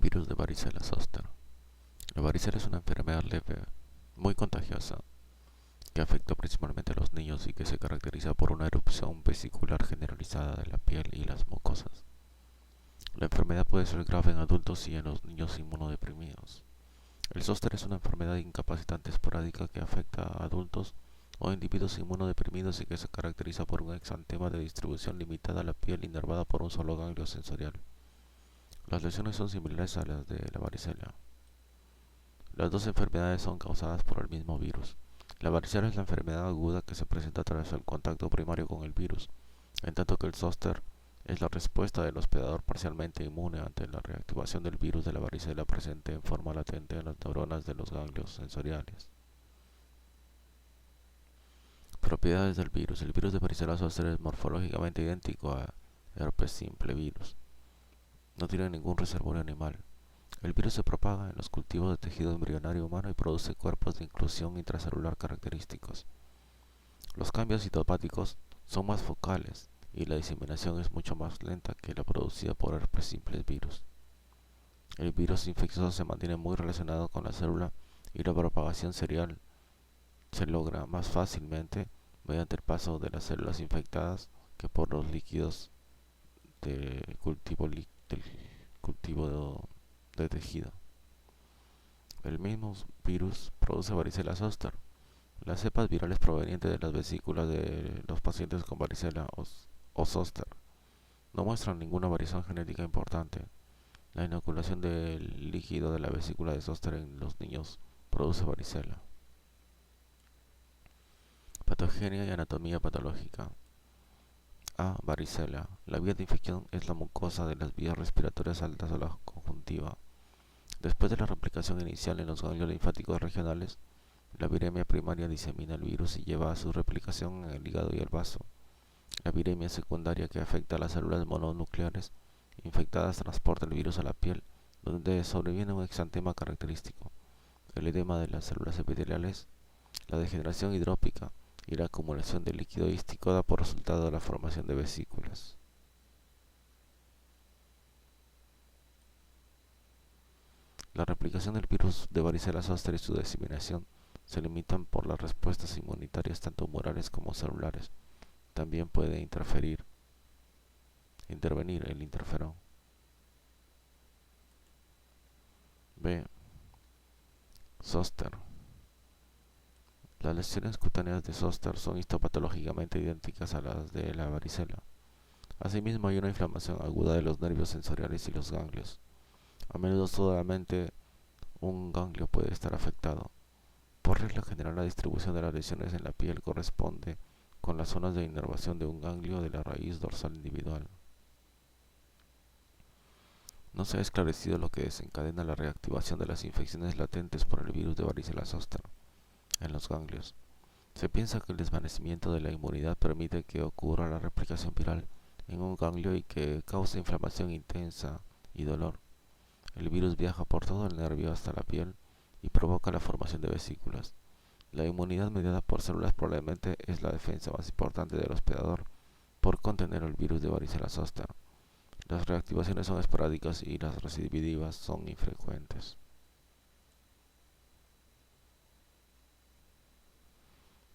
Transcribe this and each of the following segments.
Virus de varicela zoster. La varicela es una enfermedad leve, muy contagiosa, que afecta principalmente a los niños y que se caracteriza por una erupción vesicular generalizada de la piel y las mucosas. La enfermedad puede ser grave en adultos y en los niños inmunodeprimidos. El zóster es una enfermedad incapacitante esporádica que afecta a adultos o individuos inmunodeprimidos y que se caracteriza por un exantema de distribución limitada a la piel inervada por un solo ganglio sensorial. Las lesiones son similares a las de la varicela. Las dos enfermedades son causadas por el mismo virus. La varicela es la enfermedad aguda que se presenta tras el contacto primario con el virus, en tanto que el zóster es la respuesta del hospedador parcialmente inmune ante la reactivación del virus de la varicela presente en forma latente en las neuronas de los ganglios sensoriales. Propiedades del virus. El virus de varicela zoster es morfológicamente idéntico a herpes simple virus. No tiene ningún reservorio animal. El virus se propaga en los cultivos de tejido embrionario humano y produce cuerpos de inclusión intracelular característicos. Los cambios citopáticos son más focales y la diseminación es mucho más lenta que la producida por herpes simples virus. El virus infeccioso se mantiene muy relacionado con la célula y la propagación serial se logra más fácilmente mediante el paso de las células infectadas que por los líquidos del cultivo de tejido. El mismo virus produce varicela zoster. Las cepas virales provenientes de las vesículas de los pacientes con varicela o zoster no muestran ninguna variación genética importante. La inoculación del líquido de la vesícula de zoster en los niños produce varicela. Patogenia y anatomía patológica. A. Varicela. La vía de infección es la mucosa de las vías respiratorias altas o la conjuntiva. Después de la replicación inicial en los ganglios linfáticos regionales, la viremia primaria disemina el virus y lleva a su replicación en el hígado y el vaso. La viremia secundaria, que afecta a las células mononucleares infectadas, transporta el virus a la piel, donde sobreviene un exantema característico, el edema de las células epiteliales, la degeneración hidrópica y la acumulación de líquido hístico da por resultado la formación de vesículas. La replicación del virus de varicela zoster y su diseminación se limitan por las respuestas inmunitarias tanto humorales como celulares. También puede intervenir el interferón. B. Zoster. Las lesiones cutáneas de zoster son histopatológicamente idénticas a las de la varicela. Asimismo, hay una inflamación aguda de los nervios sensoriales y los ganglios. A menudo solamente un ganglio puede estar afectado. Por regla general, la distribución de las lesiones en la piel corresponde con las zonas de inervación de un ganglio de la raíz dorsal individual. No se ha esclarecido lo que desencadena la reactivación de las infecciones latentes por el virus de varicela zoster en los ganglios. Se piensa que el desvanecimiento de la inmunidad permite que ocurra la replicación viral en un ganglio y que causa inflamación intensa y dolor. El virus viaja por todo el nervio hasta la piel y provoca la formación de vesículas. La inmunidad mediada por células probablemente es la defensa más importante del hospedador por contener el virus de varicela zoster. Las reactivaciones son esporádicas y las recidivas son infrecuentes.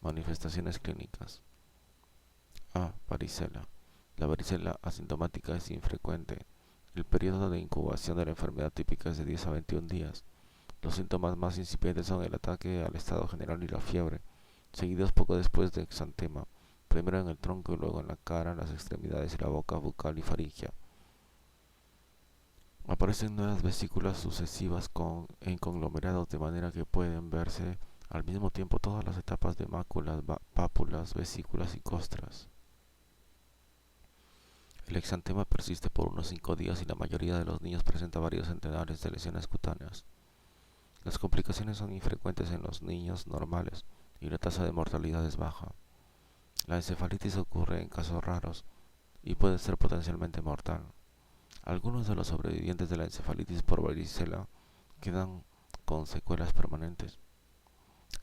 Manifestaciones clínicas. A. Varicela. La varicela asintomática es infrecuente. El periodo de incubación de la enfermedad típica es de 10 a 21 días. Los síntomas más incipientes son el ataque al estado general y la fiebre, seguidos poco después de exantema, primero en el tronco y luego en la cara, las extremidades y la boca, bucal y faringia. Aparecen nuevas vesículas sucesivas en conglomerados de manera que pueden verse al mismo tiempo todas las etapas de máculas, pápulas, vesículas y costras. El exantema persiste por unos 5 días y la mayoría de los niños presenta varios centenares de lesiones cutáneas. Las complicaciones son infrecuentes en los niños normales y la tasa de mortalidad es baja. La encefalitis ocurre en casos raros y puede ser potencialmente mortal. Algunos de los sobrevivientes de la encefalitis por varicela quedan con secuelas permanentes.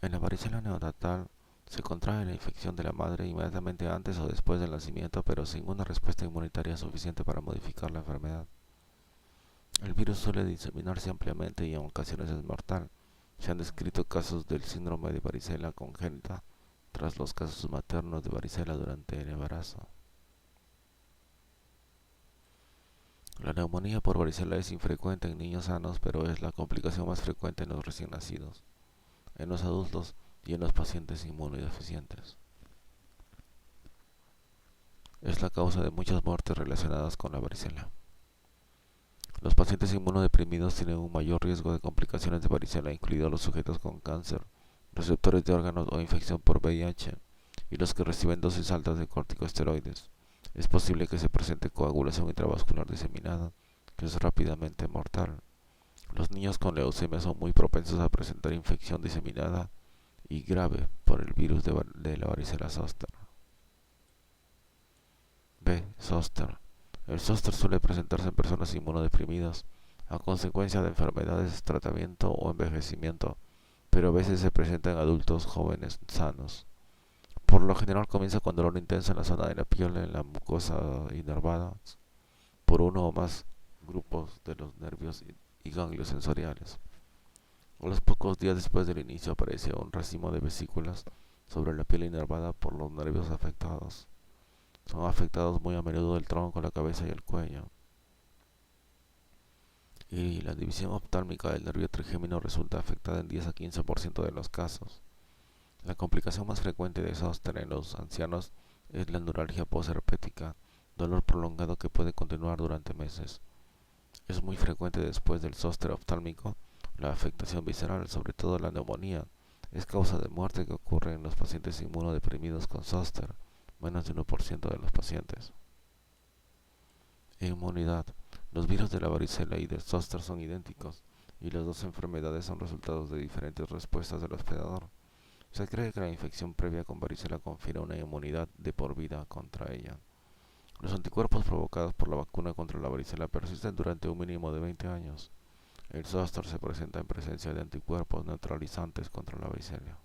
En la varicela neonatal se contrae la infección de la madre inmediatamente antes o después del nacimiento, pero sin una respuesta inmunitaria suficiente para modificar la enfermedad. El virus suele diseminarse ampliamente y en ocasiones es mortal. Se han descrito casos del síndrome de varicela congénita tras los casos maternos de varicela durante el embarazo. La neumonía por varicela es infrecuente en niños sanos, pero es la complicación más frecuente en los recién nacidos, en los adultos y en los pacientes inmunodeficientes. Es la causa de muchas muertes relacionadas con la varicela. Los pacientes inmunodeprimidos tienen un mayor riesgo de complicaciones de varicela, incluidos los sujetos con cáncer, receptores de órganos o infección por VIH, y los que reciben dosis altas de corticosteroides. Es posible que se presente coagulación intravascular diseminada, que es rápidamente mortal. Los niños con leucemia son muy propensos a presentar infección diseminada y grave por el virus de la varicela zoster. B. Zoster. El zóster suele presentarse en personas inmunodeprimidas a consecuencia de enfermedades, tratamiento o envejecimiento, pero a veces se presenta en adultos jóvenes sanos. Por lo general comienza con dolor intenso en la zona de la piel, en la mucosa inervada por uno o más grupos de los nervios y ganglios sensoriales. A los pocos días después del inicio aparece un racimo de vesículas sobre la piel inervada por los nervios afectados. Son afectados muy a menudo el tronco, la cabeza y el cuello. Y la división oftálmica del nervio trigémino resulta afectada en 10 a 15% de los casos. La complicación más frecuente de zóster en los ancianos es la neuralgia posherpética, dolor prolongado que puede continuar durante meses. Es muy frecuente después del zóster oftálmico la afectación visceral, sobre todo la neumonía. Es causa de muerte que ocurre en los pacientes inmunodeprimidos con zóster, menos de 1% de los pacientes. Inmunidad. Los virus de la varicela y del zóster son idénticos, y las dos enfermedades son resultados de diferentes respuestas del hospedador. Se cree que la infección previa con varicela confiere una inmunidad de por vida contra ella. Los anticuerpos provocados por la vacuna contra la varicela persisten durante un mínimo de 20 años. El zóster se presenta en presencia de anticuerpos neutralizantes contra la varicela.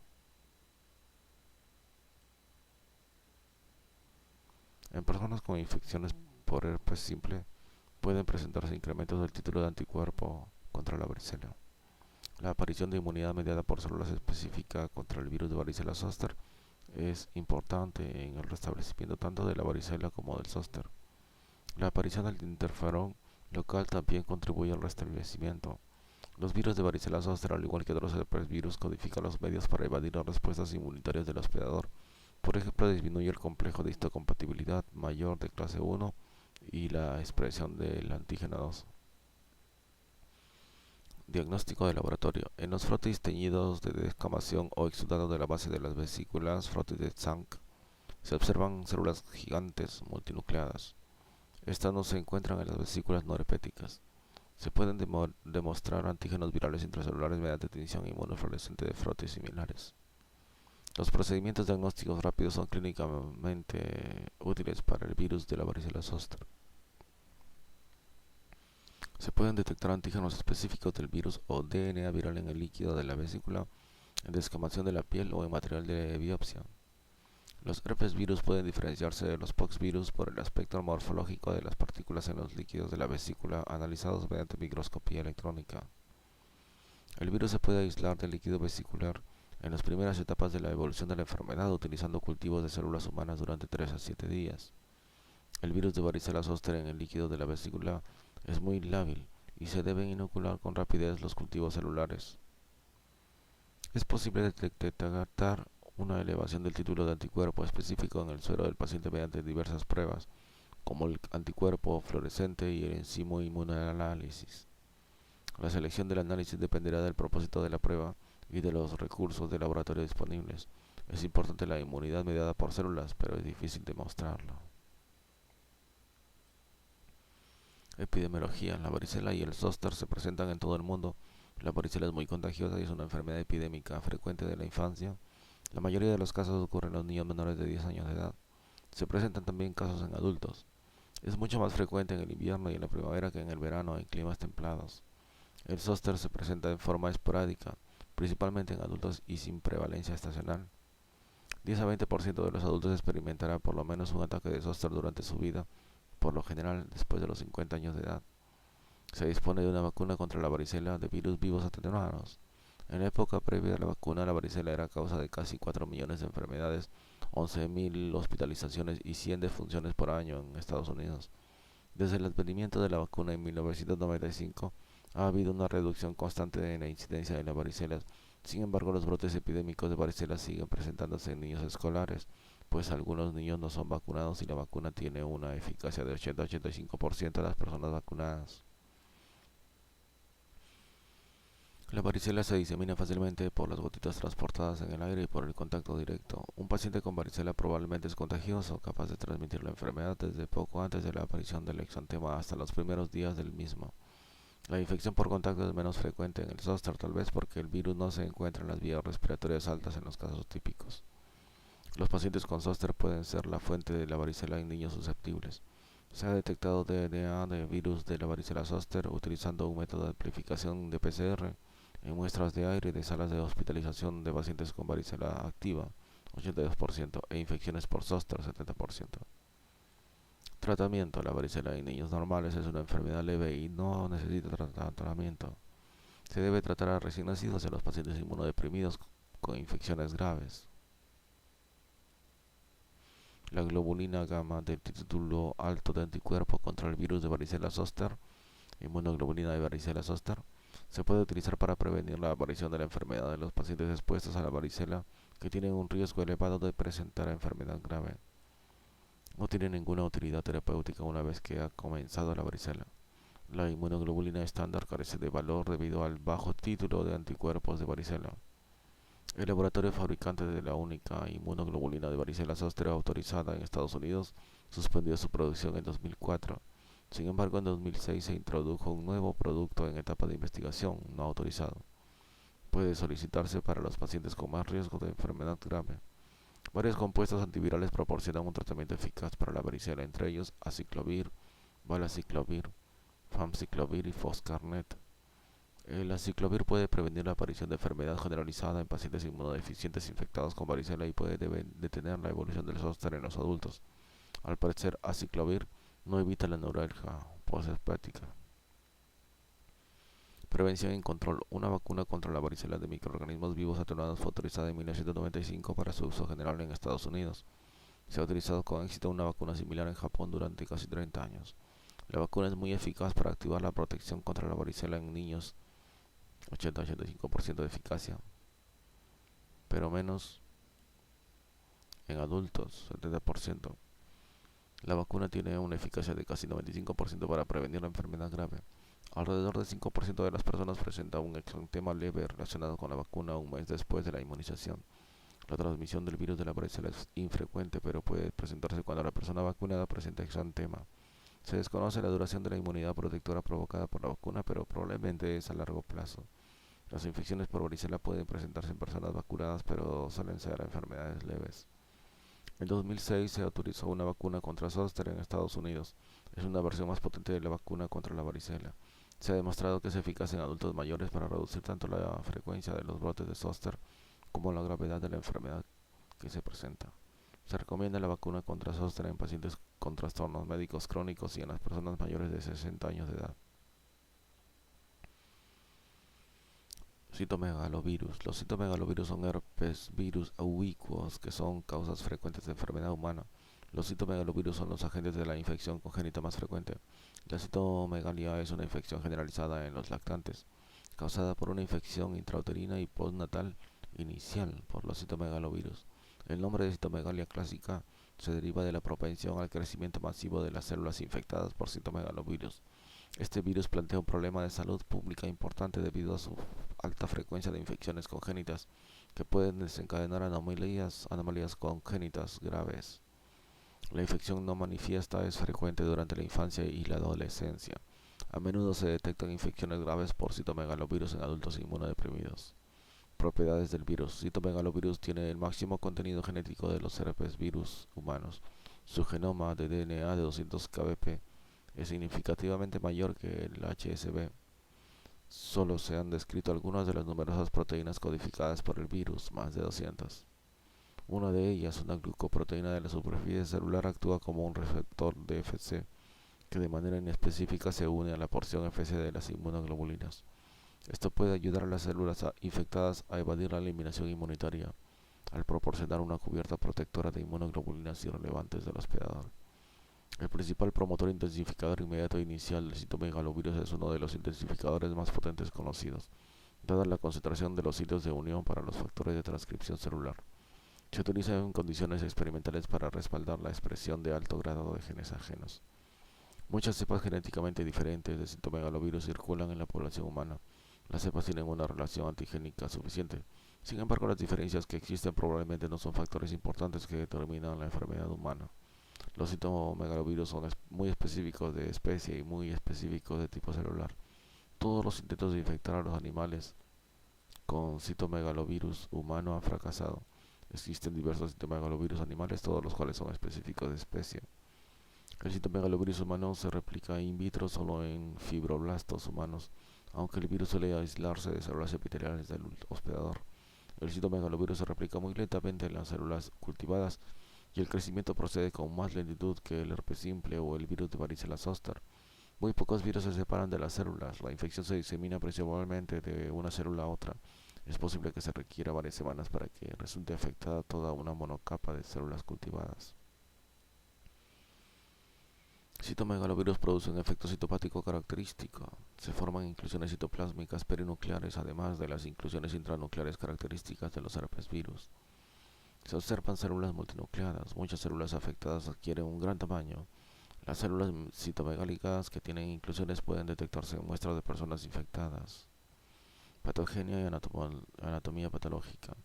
En personas con infecciones por herpes simple pueden presentarse incrementos del título de anticuerpo contra la varicela. La aparición de inmunidad mediada por células específicas contra el virus de varicela zoster es importante en el restablecimiento tanto de la varicela como del zóster. La aparición del interferón local también contribuye al restablecimiento. Los virus de varicela zoster, al igual que otros herpesvirus, codifican los medios para evadir las respuestas inmunitarias del hospedador. Por ejemplo, disminuye el complejo de histocompatibilidad mayor de clase 1 y la expresión del antígeno 2. Diagnóstico de laboratorio. En los frotis teñidos de descamación o exudado de la base de las vesículas, frotis de Zancke, se observan células gigantes multinucleadas. Estas no se encuentran en las vesículas no herpéticas. Se pueden demostrar antígenos virales intracelulares mediante tinción inmunofluorescente de frotis similares. Los procedimientos diagnósticos rápidos son clínicamente útiles para el virus de la varicela zoster. Se pueden detectar antígenos específicos del virus o DNA viral en el líquido de la vesícula, en descamación de la piel o en material de biopsia. Los herpesvirus pueden diferenciarse de los poxvirus por el aspecto morfológico de las partículas en los líquidos de la vesícula analizados mediante microscopía electrónica. El virus se puede aislar del líquido vesicular en las primeras etapas de la evolución de la enfermedad utilizando cultivos de células humanas durante 3 a 7 días. El virus de varicela zoster en el líquido de la vesícula es muy lábil y se deben inocular con rapidez los cultivos celulares. Es posible detectar una elevación del título de anticuerpo específico en el suero del paciente mediante diversas pruebas, como el anticuerpo fluorescente y el enzimo inmunoanálisis. La selección del análisis dependerá del propósito de la prueba y de los recursos de laboratorio disponibles. Es importante la inmunidad mediada por células, pero es difícil demostrarlo. Epidemiología. La varicela y el zóster se presentan en todo el mundo. La varicela es muy contagiosa y es una enfermedad epidémica frecuente de la infancia. La mayoría de los casos ocurren en los niños menores de 10 años de edad. Se presentan también casos en adultos. Es mucho más frecuente en el invierno y en la primavera que en el verano en climas templados. El zóster se presenta en forma esporádica, principalmente en adultos y sin prevalencia estacional. 10 a 20% de los adultos experimentarán por lo menos un ataque de zóster durante su vida, por lo general después de los 50 años de edad. Se dispone de una vacuna contra la varicela de virus vivos atenuados. En la época previa a la vacuna, la varicela era causa de casi 4 millones de enfermedades, 11.000 hospitalizaciones y 100 defunciones por año en Estados Unidos. Desde el advenimiento de la vacuna en 1995, ha habido una reducción constante en la incidencia de la varicela. Sin embargo, los brotes epidémicos de varicela siguen presentándose en niños escolares, pues algunos niños no son vacunados y la vacuna tiene una eficacia de 80-85% de las personas vacunadas. La varicela se disemina fácilmente por las gotitas transportadas en el aire y por el contacto directo. Un paciente con varicela probablemente es contagioso, capaz de transmitir la enfermedad desde poco antes de la aparición del exantema hasta los primeros días del mismo. La infección por contacto es menos frecuente en el zóster, tal vez porque el virus no se encuentra en las vías respiratorias altas en los casos típicos. Los pacientes con zóster pueden ser la fuente de la varicela en niños susceptibles. Se ha detectado DNA de virus de la varicela zóster utilizando un método de amplificación de PCR en muestras de aire de salas de hospitalización de pacientes con varicela activa, 82%, e infecciones por zóster, 70%. Tratamiento. La varicela en niños normales es una enfermedad leve y no necesita tratamiento. Se debe tratar a recién nacidos y a los pacientes inmunodeprimidos con infecciones graves. La globulina gamma del título alto de anticuerpo contra el virus de varicela zoster, inmunoglobulina de varicela zoster, se puede utilizar para prevenir la aparición de la enfermedad de los pacientes expuestos a la varicela que tienen un riesgo elevado de presentar enfermedad grave. No tiene ninguna utilidad terapéutica una vez que ha comenzado la varicela. La inmunoglobulina estándar carece de valor debido al bajo título de anticuerpos de varicela. El laboratorio fabricante de la única inmunoglobulina de varicela zoster autorizada en Estados Unidos suspendió su producción en 2004. Sin embargo, en 2006 se introdujo un nuevo producto en etapa de investigación no autorizado. Puede solicitarse para los pacientes con más riesgo de enfermedad grave. Varios compuestos antivirales proporcionan un tratamiento eficaz para la varicela, entre ellos aciclovir, valaciclovir, famciclovir y foscarnet. El aciclovir puede prevenir la aparición de enfermedad generalizada en pacientes inmunodeficientes infectados con varicela y puede detener la evolución del zóster en los adultos. Al parecer, aciclovir no evita la neuralgia posherpética. Prevención y control. Una vacuna contra la varicela de microorganismos vivos atenuados fue autorizada en 1995 para su uso general en Estados Unidos. Se ha utilizado con éxito una vacuna similar en Japón durante casi 30 años. La vacuna es muy eficaz para activar la protección contra la varicela en niños, 80-85% de eficacia, pero menos en adultos, 70%. La vacuna tiene una eficacia de casi 95% para prevenir la enfermedad grave. Alrededor del 5% de las personas presenta un exantema leve relacionado con la vacuna un mes después de la inmunización. La transmisión del virus de la varicela es infrecuente, pero puede presentarse cuando la persona vacunada presenta exantema. Se desconoce la duración de la inmunidad protectora provocada por la vacuna, pero probablemente es a largo plazo. Las infecciones por varicela pueden presentarse en personas vacunadas, pero suelen ser enfermedades leves. En 2006 se autorizó una vacuna contra zóster en Estados Unidos. Es una versión más potente de la vacuna contra la varicela. Se ha demostrado que es eficaz en adultos mayores para reducir tanto la frecuencia de los brotes de zóster como la gravedad de la enfermedad que se presenta. Se recomienda la vacuna contra zóster en pacientes con trastornos médicos crónicos y en las personas mayores de 60 años de edad. Citomegalovirus. Los citomegalovirus son herpes virus ubicuos que son causas frecuentes de enfermedad humana. Los citomegalovirus son los agentes de la infección congénita más frecuente. La citomegalia es una infección generalizada en los lactantes, causada por una infección intrauterina y postnatal inicial por los citomegalovirus. El nombre de citomegalia clásica se deriva de la propensión al crecimiento masivo de las células infectadas por citomegalovirus. Este virus plantea un problema de salud pública importante debido a su alta frecuencia de infecciones congénitas que pueden desencadenar anomalías congénitas graves. La infección no manifiesta es frecuente durante la infancia y la adolescencia. A menudo se detectan infecciones graves por citomegalovirus en adultos inmunodeprimidos. Propiedades del virus. Citomegalovirus tiene el máximo contenido genético de los herpes virus humanos. Su genoma de DNA de 200 kbp es significativamente mayor que el HSV. Solo se han descrito algunas de las numerosas proteínas codificadas por el virus, más de 200. Una de ellas, una glucoproteína de la superficie celular, actúa como un receptor de Fc que de manera inespecífica se une a la porción Fc de las inmunoglobulinas. Esto puede ayudar a las células infectadas a evadir la eliminación inmunitaria, al proporcionar una cubierta protectora de inmunoglobulinas irrelevantes del hospedador. El principal promotor intensificador inmediato inicial del citomegalovirus es uno de los intensificadores más potentes conocidos, dada la concentración de los sitios de unión para los factores de transcripción celular. Se utiliza en condiciones experimentales para respaldar la expresión de alto grado de genes ajenos. Muchas cepas genéticamente diferentes de citomegalovirus circulan en la población humana. Las cepas tienen una relación antigénica suficiente. Sin embargo, las diferencias que existen probablemente no son factores importantes que determinan la enfermedad humana. Los citomegalovirus son muy específicos de especie y muy específicos de tipo celular. Todos los intentos de infectar a los animales con citomegalovirus humano han fracasado. Existen diversos citomegalovirus animales, todos los cuales son específicos de especie. El citomegalovirus humano se replica in vitro solo en fibroblastos humanos, aunque el virus suele aislarse de células epiteliales del hospedador. El citomegalovirus se replica muy lentamente en las células cultivadas y el crecimiento procede con más lentitud que el herpes simple o el virus de varicela zoster. Muy pocos virus se separan de las células. La infección se disemina principalmente de una célula a otra. Es posible que se requiera varias semanas para que resulte afectada toda una monocapa de células cultivadas. Citomegalovirus produce un efecto citopático característico. Se forman inclusiones citoplásmicas perinucleares, además de las inclusiones intranucleares características de los herpesvirus. Se observan células multinucleadas. Muchas células afectadas adquieren un gran tamaño. Las células citomegálicas que tienen inclusiones pueden detectarse en muestras de personas infectadas. Patogenia y anatomía patológica.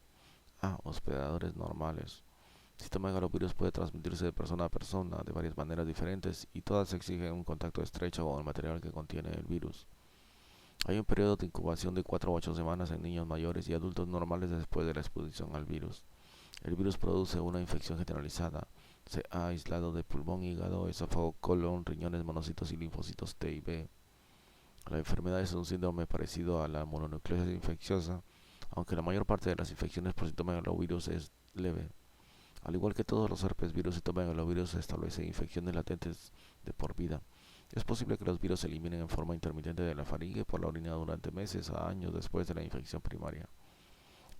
Hospedadores normales. Citomegalovirus puede transmitirse de persona a persona de varias maneras diferentes y todas exigen un contacto estrecho con el material que contiene el virus. Hay un periodo de incubación de 4 a 8 semanas en niños mayores y adultos normales después de la exposición al virus. El virus produce una infección generalizada. Se ha aislado de pulmón, hígado, esófago, colon, riñones, monocitos y linfocitos T y B. La enfermedad es un síndrome parecido a la mononucleosis infecciosa, aunque la mayor parte de las infecciones por citomegalovirus es leve. Al igual que todos los herpesvirus, citomegalovirus establece infecciones latentes de por vida. Es posible que los virus se eliminen en forma intermitente de la faringe por la orina durante meses a años después de la infección primaria.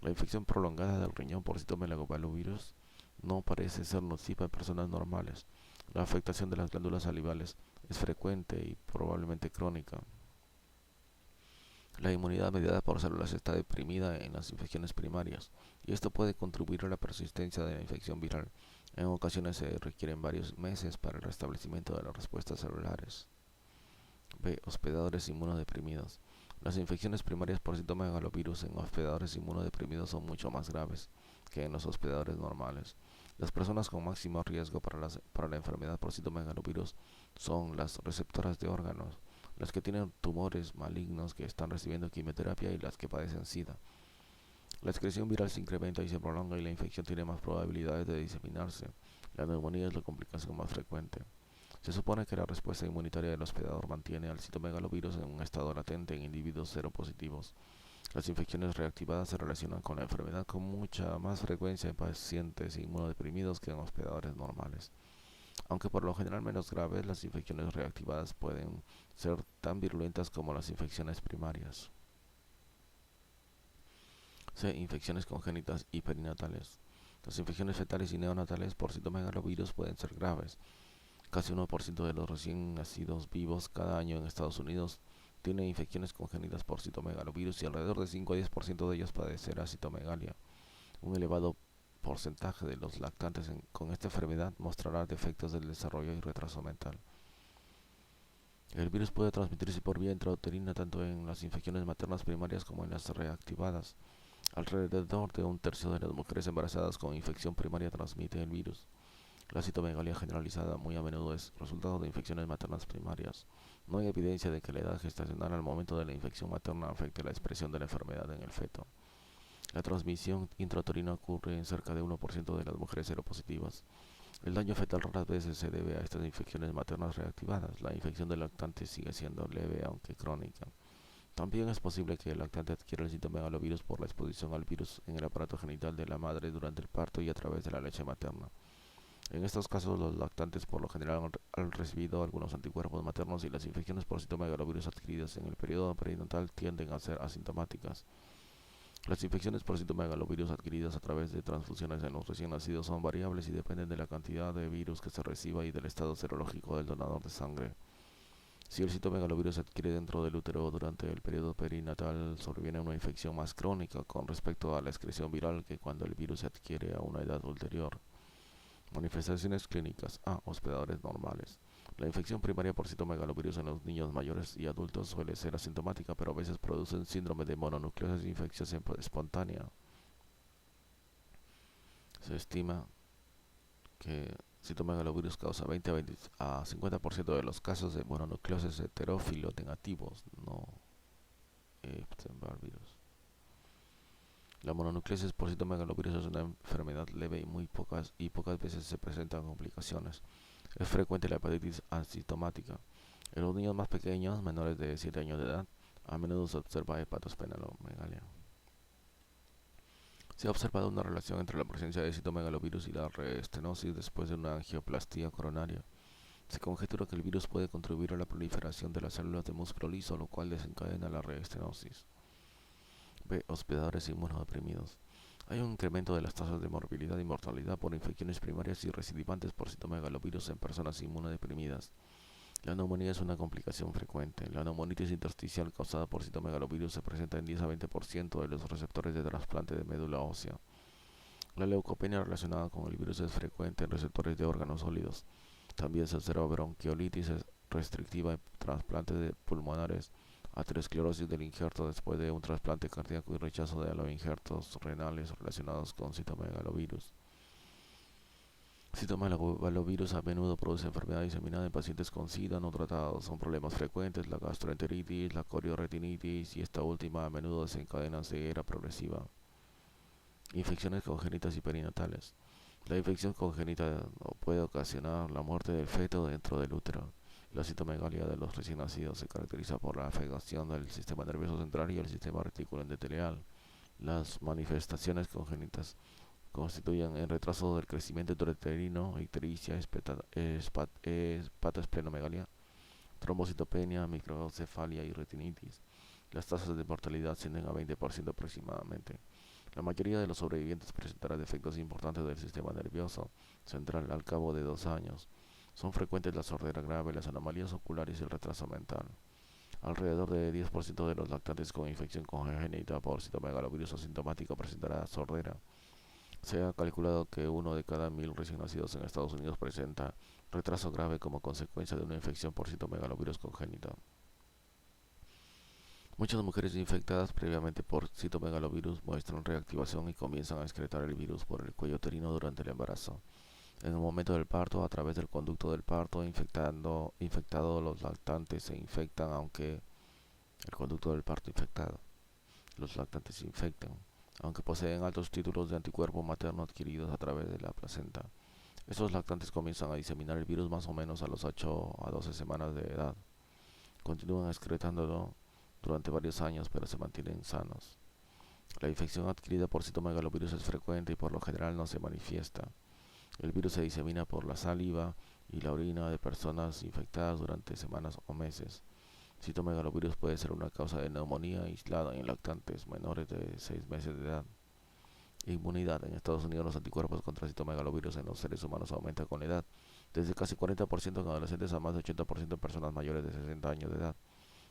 La infección prolongada del riñón por citomegalovirus no parece ser nociva en personas normales. La afectación de las glándulas salivales es frecuente y probablemente crónica. La inmunidad mediada por células está deprimida en las infecciones primarias, y esto puede contribuir a la persistencia de la infección viral. En ocasiones se requieren varios meses para el restablecimiento de las respuestas celulares. B. Hospedadores inmunodeprimidos. Las infecciones primarias por citomegalovirus en hospedadores inmunodeprimidos son mucho más graves que en los hospedadores normales. Las personas con máximo riesgo para la enfermedad por citomegalovirus son las receptoras de órganos, las que tienen tumores malignos que están recibiendo quimioterapia y las que padecen SIDA. La excreción viral se incrementa y se prolonga y la infección tiene más probabilidades de diseminarse. La neumonía es la complicación más frecuente. Se supone que la respuesta inmunitaria del hospedador mantiene al citomegalovirus en un estado latente en individuos seropositivos. Las infecciones reactivadas se relacionan con la enfermedad con mucha más frecuencia en pacientes inmunodeprimidos que en hospedadores normales. Aunque por lo general menos graves, las infecciones reactivadas pueden ser tan virulentas como las infecciones primarias. C. Infecciones congénitas y perinatales. Las infecciones fetales y neonatales por citomegalovirus pueden ser graves. Casi 1% de los recién nacidos vivos cada año en Estados Unidos tienen infecciones congénitas por citomegalovirus y alrededor de 5 a 10% de ellos padecerá citomegalia. Un elevado porcentaje de los lactantes con esta enfermedad mostrará defectos del desarrollo y retraso mental. El virus puede transmitirse por vía intrauterina tanto en las infecciones maternas primarias como en las reactivadas. Alrededor de un tercio de las mujeres embarazadas con infección primaria transmite el virus. La citomegalia generalizada muy a menudo es resultado de infecciones maternas primarias. No hay evidencia de que la edad gestacional al momento de la infección materna afecte la expresión de la enfermedad en el feto. La transmisión intrauterina ocurre en cerca de 1% de las mujeres seropositivas. El daño fetal raras veces se debe a estas infecciones maternas reactivadas. La infección del lactante sigue siendo leve aunque crónica. También es posible que el lactante adquiera el citomegalovirus por la exposición al virus en el aparato genital de la madre durante el parto y a través de la leche materna. En estos casos, los lactantes por lo general han recibido algunos anticuerpos maternos y las infecciones por citomegalovirus adquiridas en el periodo perinatal tienden a ser asintomáticas. Las infecciones por citomegalovirus adquiridas a través de transfusiones en los recién nacidos son variables y dependen de la cantidad de virus que se reciba y del estado serológico del donador de sangre. Si el citomegalovirus se adquiere dentro del útero durante el periodo perinatal, sobreviene una infección más crónica con respecto a la excreción viral que cuando el virus se adquiere a una edad ulterior. Manifestaciones clínicas. Hospedadores normales. La infección primaria por citomegalovirus en los niños mayores y adultos suele ser asintomática, pero a veces produce un síndrome de mononucleosis infecciosa espontánea. Se estima que citomegalovirus causa 20 a 50% de los casos de mononucleosis heterófilo negativos, no Epstein-Barr virus. La mononucleosis por citomegalovirus es una enfermedad leve y pocas veces se presentan complicaciones. Es frecuente la hepatitis asintomática. En los niños más pequeños, menores de 7 años de edad, a menudo se observa hepatosplenomegalia. Se ha observado una relación entre la presencia de citomegalovirus y la reestenosis después de una angioplastía coronaria. Se conjetura que el virus puede contribuir a la proliferación de las células de músculo liso, lo cual desencadena la reestenosis. B. Hospedadores inmunodeprimidos. Hay un incremento de las tasas de morbilidad y mortalidad por infecciones primarias y recidivantes por citomegalovirus en personas inmunodeprimidas. La neumonía es una complicación frecuente. La neumonitis intersticial causada por citomegalovirus se presenta en 10 a 20% de los receptores de trasplante de médula ósea. La leucopenia relacionada con el virus es frecuente en receptores de órganos sólidos. También se observa bronquiolitis restrictiva en trasplantes de pulmonares, aterosclerosis del injerto después de un trasplante cardíaco y rechazo de los injertos renales relacionados con citomegalovirus. Citomegalovirus a menudo produce enfermedad diseminada en pacientes con SIDA no tratados. Son problemas frecuentes la gastroenteritis, la corioretinitis y esta última a menudo desencadena ceguera progresiva. Infecciones congénitas y perinatales. La infección congénita puede ocasionar la muerte del feto dentro del útero. La citomegalia de los recién nacidos se caracteriza por la afectación del sistema nervioso central y el sistema reticuloendotelial. Las manifestaciones congénitas constituyen el retraso del crecimiento intrauterino, ictericia, hepatosplenomegalia, trombocitopenia, microcefalia y retinitis. Las tasas de mortalidad ascienden a 20% aproximadamente. La mayoría de los sobrevivientes presentará defectos importantes del sistema nervioso central al cabo de 2 años. Son frecuentes la sordera grave, las anomalías oculares y el retraso mental. Alrededor de 10% de los lactantes con infección congénita por citomegalovirus asintomático presentará sordera. Se ha calculado que 1 de cada 1000 recién nacidos en Estados Unidos presenta retraso grave como consecuencia de una infección por citomegalovirus congénita. Muchas mujeres infectadas previamente por citomegalovirus muestran reactivación y comienzan a excretar el virus por el cuello uterino durante el embarazo. En el momento del parto, a través del conducto del parto infectado, los lactantes se infectan, aunque el conducto del parto infectado. Los lactantes se infectan, aunque poseen altos títulos de anticuerpo materno adquiridos a través de la placenta. Estos lactantes comienzan a diseminar el virus más o menos a los 8 a 12 semanas de edad. Continúan excretándolo durante varios años, pero se mantienen sanos. La infección adquirida por citomegalovirus es frecuente y por lo general no se manifiesta. El virus se disemina por la saliva y la orina de personas infectadas durante semanas o meses. Citomegalovirus puede ser una causa de neumonía aislada en lactantes menores de 6 meses de edad. Inmunidad. En Estados Unidos los anticuerpos contra citomegalovirus en los seres humanos aumentan con la edad, desde casi 40% en adolescentes a más de 80% en personas mayores de 60 años de edad.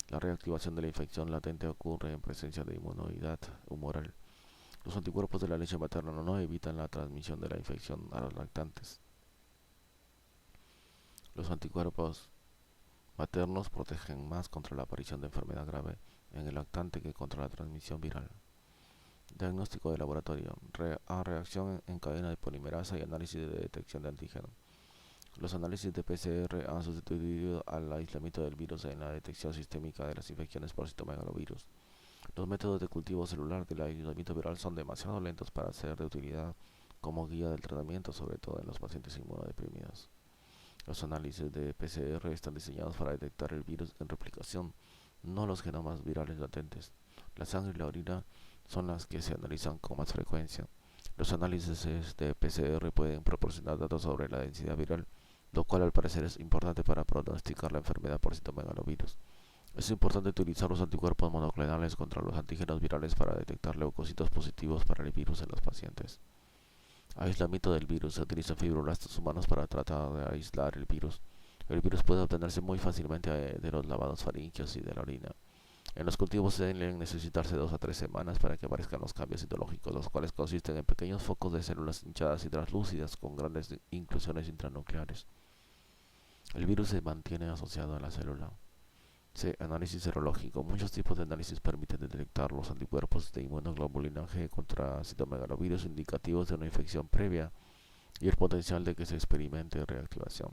La reactivación de la infección latente ocurre en presencia de inmunidad humoral. Los anticuerpos de la leche materna no evitan la transmisión de la infección a los lactantes. Los anticuerpos maternos protegen más contra la aparición de enfermedad grave en el lactante que contra la transmisión viral. Diagnóstico de laboratorio. Reacción en cadena de polimerasa y análisis de detección de antígeno. Los análisis de PCR han sustituido al aislamiento del virus en la detección sistémica de las infecciones por citomegalovirus. Los métodos de cultivo celular del aislamiento viral son demasiado lentos para ser de utilidad como guía del tratamiento, sobre todo en los pacientes inmunodeprimidos. Los análisis de PCR están diseñados para detectar el virus en replicación, no los genomas virales latentes. La sangre y la orina son las que se analizan con más frecuencia. Los análisis de PCR pueden proporcionar datos sobre la densidad viral, lo cual al parecer es importante para pronosticar la enfermedad por citomegalovirus. Es importante utilizar los anticuerpos monoclonales contra los antígenos virales para detectar leucocitos positivos para el virus en los pacientes. Aislamiento del virus. Se utilizan fibroblastos humanos para tratar de aislar el virus. El virus puede obtenerse muy fácilmente de los lavados faringios y de la orina. En los cultivos se deben necesitarse 2 a 3 semanas para que aparezcan los cambios citológicos, los cuales consisten en pequeños focos de células hinchadas y translúcidas con grandes inclusiones intranucleares. El virus se mantiene asociado a la célula. C. Análisis serológico. Muchos tipos de análisis permiten detectar los anticuerpos de inmunoglobulina G contra citomegalovirus indicativos de una infección previa y el potencial de que se experimente reactivación.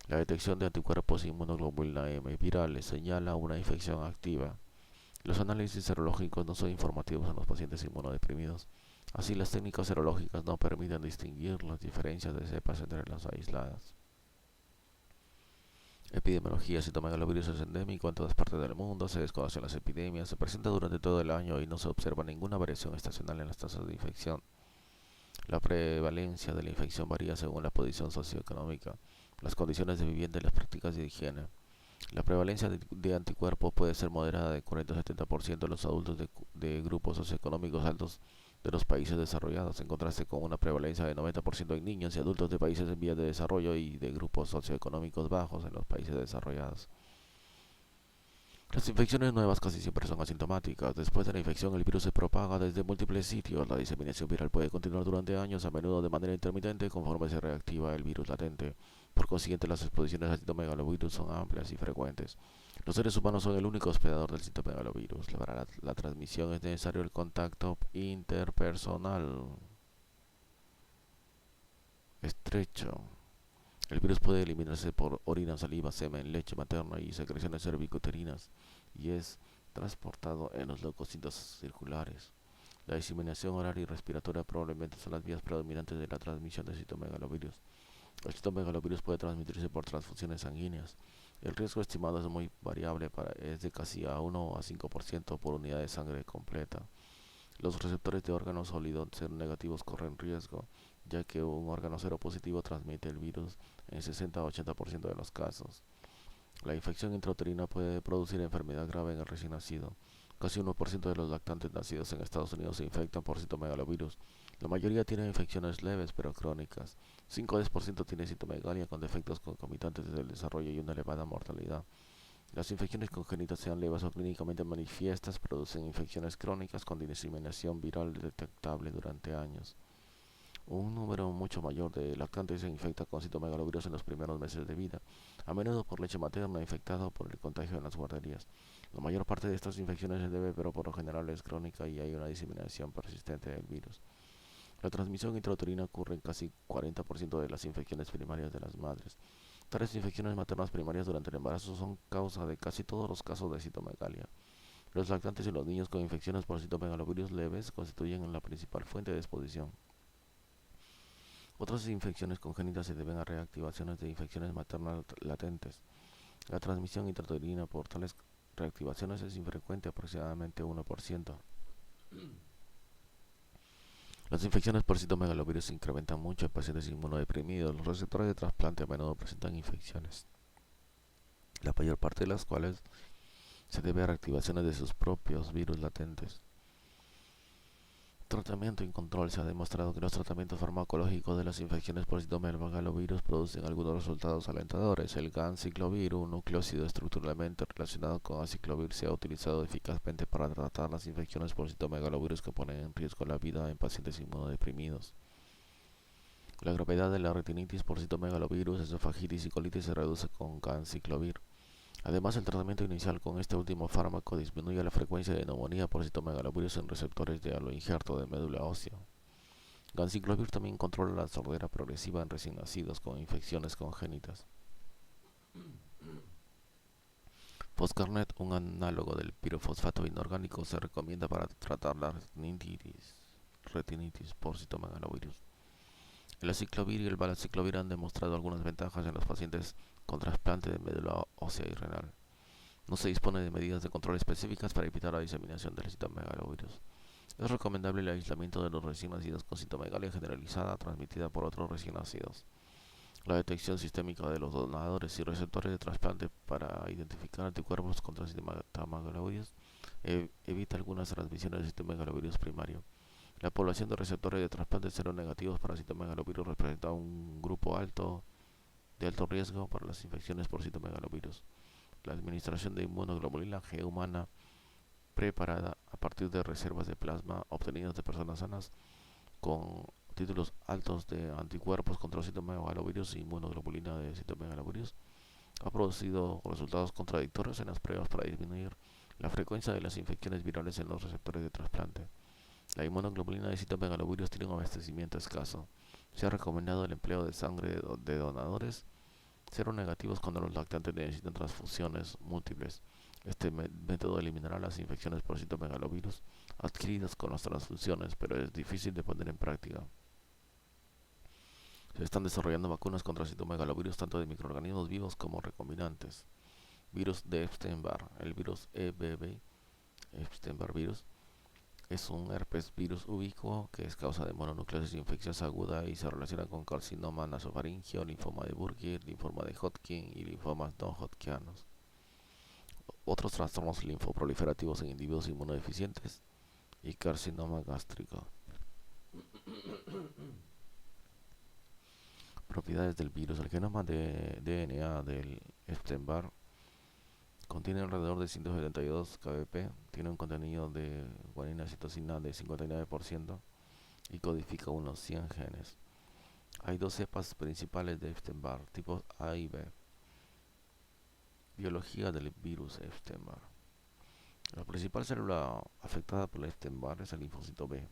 La detección de anticuerpos inmunoglobulina M virales señala una infección activa. Los análisis serológicos no son informativos en los pacientes inmunodeprimidos. Así, las técnicas serológicas no permiten distinguir las diferencias de cepas entre las aisladas. Epidemiología. Citomegalovirus es endémico en todas partes del mundo, se desconocen las epidemias, se presenta durante todo el año y no se observa ninguna variación estacional en las tasas de infección. La prevalencia de la infección varía según la posición socioeconómica, las condiciones de vivienda y las prácticas de higiene. La prevalencia de anticuerpos puede ser moderada de 40 a 70% en los adultos de grupos socioeconómicos altos de los países desarrollados, en contraste con una prevalencia de 90% en niños y adultos de países en vías de desarrollo y de grupos socioeconómicos bajos en los países desarrollados. Las infecciones nuevas casi siempre son asintomáticas. Después de la infección, el virus se propaga desde múltiples sitios. La diseminación viral puede continuar durante años, a menudo de manera intermitente, conforme se reactiva el virus latente. Por consiguiente, las exposiciones a citomegalovirus son amplias y frecuentes. Los seres humanos son el único hospedador del citomegalovirus. Para la transmisión es necesario el contacto interpersonal estrecho. El virus puede eliminarse por orina, saliva, semen, leche materna y secreciones cervicuterinas y es transportado en los leucocitos circulares. La diseminación oral y respiratoria probablemente son las vías predominantes de la transmisión de citomegalovirus. El citomegalovirus puede transmitirse por transfusiones sanguíneas. El riesgo estimado es muy variable, es de casi a 1 a 5% por unidad de sangre completa. Los receptores de órganos sólidos negativos corren riesgo, ya que un órgano seropositivo transmite el virus en 60 a 80% de los casos. La infección intrauterina puede producir enfermedad grave en el recién nacido. Casi 1% de los lactantes nacidos en Estados Unidos se infectan por citomegalovirus. La mayoría tienen infecciones leves pero crónicas. 5 a 10% tiene citomegalia con defectos concomitantes del desarrollo y una elevada mortalidad. Las infecciones congénitas, sean leves o clínicamente manifiestas, producen infecciones crónicas con diseminación viral detectable durante años. Un número mucho mayor de lactantes se infecta con citomegalovirus en los primeros meses de vida, a menudo por leche materna infectada o por el contagio en las guarderías. La mayor parte de estas infecciones se debe, pero por lo general es crónica y hay una diseminación persistente del virus. La transmisión intrauterina ocurre en casi 40% de las infecciones primarias de las madres. Tales infecciones maternas primarias durante el embarazo son causa de casi todos los casos de citomegalia. Los lactantes y los niños con infecciones por citomegalovirus leves constituyen la principal fuente de exposición. Otras infecciones congénitas se deben a reactivaciones de infecciones maternas latentes. La transmisión intrauterina por tales reactivaciones es infrecuente, aproximadamente 1%. Las infecciones por citomegalovirus se incrementan mucho en pacientes inmunodeprimidos. Los receptores de trasplante a menudo presentan infecciones, la mayor parte de las cuales se debe a reactivaciones de sus propios virus latentes. Tratamiento y control. Se ha demostrado que los tratamientos farmacológicos de las infecciones por citomegalovirus producen algunos resultados alentadores. El ganciclovir, un nucleócido estructuralmente relacionado con aciclovir, se ha utilizado eficazmente para tratar las infecciones por citomegalovirus que ponen en riesgo la vida en pacientes inmunodeprimidos. La gravedad de la retinitis por citomegalovirus, esofagitis y colitis se reduce con ganciclovir. Además, el tratamiento inicial con este último fármaco disminuye la frecuencia de neumonía por citomegalovirus en receptores de aloinjerto de médula ósea. Ganciclovir también controla la sordera progresiva en recién nacidos con infecciones congénitas. Foscarnet, un análogo del pirofosfato inorgánico, se recomienda para tratar la retinitis por citomegalovirus. El aciclovir y el valaciclovir han demostrado algunas ventajas en los pacientes con trasplante de médula ósea y renal. No se dispone de medidas de control específicas para evitar la diseminación del citomegalovirus. Es recomendable el aislamiento de los recién nacidos con citomegalia generalizada transmitida por otros recién nacidos. La detección sistémica de los donadores y receptores de trasplante para identificar anticuerpos contra citomegalovirus evita algunas transmisiones de citomegalovirus primario. La población de receptores de trasplante seronegativos para citomegalovirus representa un grupo de alto riesgo para las infecciones por citomegalovirus. La administración de inmunoglobulina G humana preparada a partir de reservas de plasma obtenidas de personas sanas con títulos altos de anticuerpos contra citomegalovirus y inmunoglobulina de citomegalovirus ha producido resultados contradictorios en las pruebas para disminuir la frecuencia de las infecciones virales en los receptores de trasplante. La inmunoglobulina de citomegalovirus tiene un abastecimiento escaso. Se ha recomendado el empleo de sangre de donadores seronegativos cuando los lactantes necesitan transfusiones múltiples. Este método eliminará las infecciones por citomegalovirus adquiridas con las transfusiones, pero es difícil de poner en práctica. Se están desarrollando vacunas contra citomegalovirus tanto de microorganismos vivos como recombinantes. Virus de Epstein-Barr. El virus EBV, Epstein-Barr virus, es un herpes virus ubicuo que es causa de mononucleosis infecciosa aguda y se relaciona con carcinoma nasofaringeo, linfoma de Burkitt, linfoma de Hodgkin y linfomas no hodgkianos. Otros trastornos linfoproliferativos en individuos inmunodeficientes y carcinoma gástrico. Propiedades del virus. El genoma de DNA del Epstein-Barr contiene alrededor de 172 kbp, tiene un contenido de guanina citosina de 59% y codifica unos 100 genes. Hay dos cepas principales de Epstein-Barr, tipos A y B. Biología del virus Epstein-Barr. La principal célula afectada por el Epstein-Barr es el linfocito B.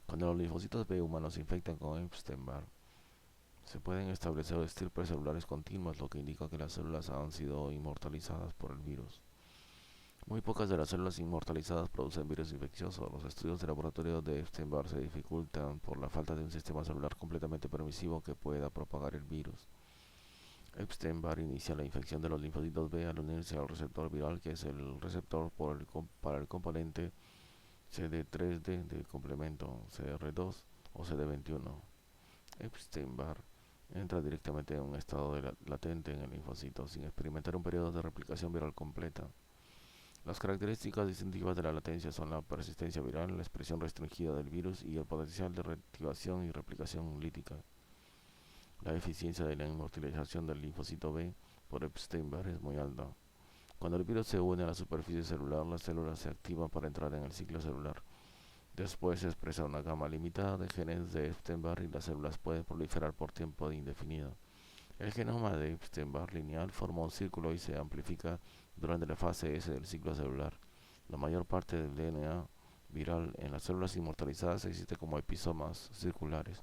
Cuando los linfocitos B humanos se infectan con Epstein-Barr, se pueden establecer estirpes celulares continuas, lo que indica que las células han sido inmortalizadas por el virus. Muy pocas de las células inmortalizadas producen virus infeccioso. Los estudios de laboratorio de Epstein-Barr se dificultan por la falta de un sistema celular completamente permisivo que pueda propagar el virus. Epstein-Barr inicia la infección de los linfocitos B al unirse al receptor viral, que es el receptor para el componente CD3D del complemento CR2 o CD21. Epstein-Barr entra directamente en un estado latente en el linfocito, sin experimentar un periodo de replicación viral completa. Las características distintivas de la latencia son la persistencia viral, la expresión restringida del virus y el potencial de reactivación y replicación lítica. La eficiencia de la inmortalización del linfocito B por Epstein-Barr es muy alta. Cuando el virus se une a la superficie celular, las células se activan para entrar en el ciclo celular. Después se expresa una gama limitada de genes de Epstein-Barr y las células pueden proliferar por tiempo indefinido. El genoma de Epstein-Barr lineal forma un círculo y se amplifica durante la fase S del ciclo celular. La mayor parte del DNA viral en las células inmortalizadas existe como episomas circulares.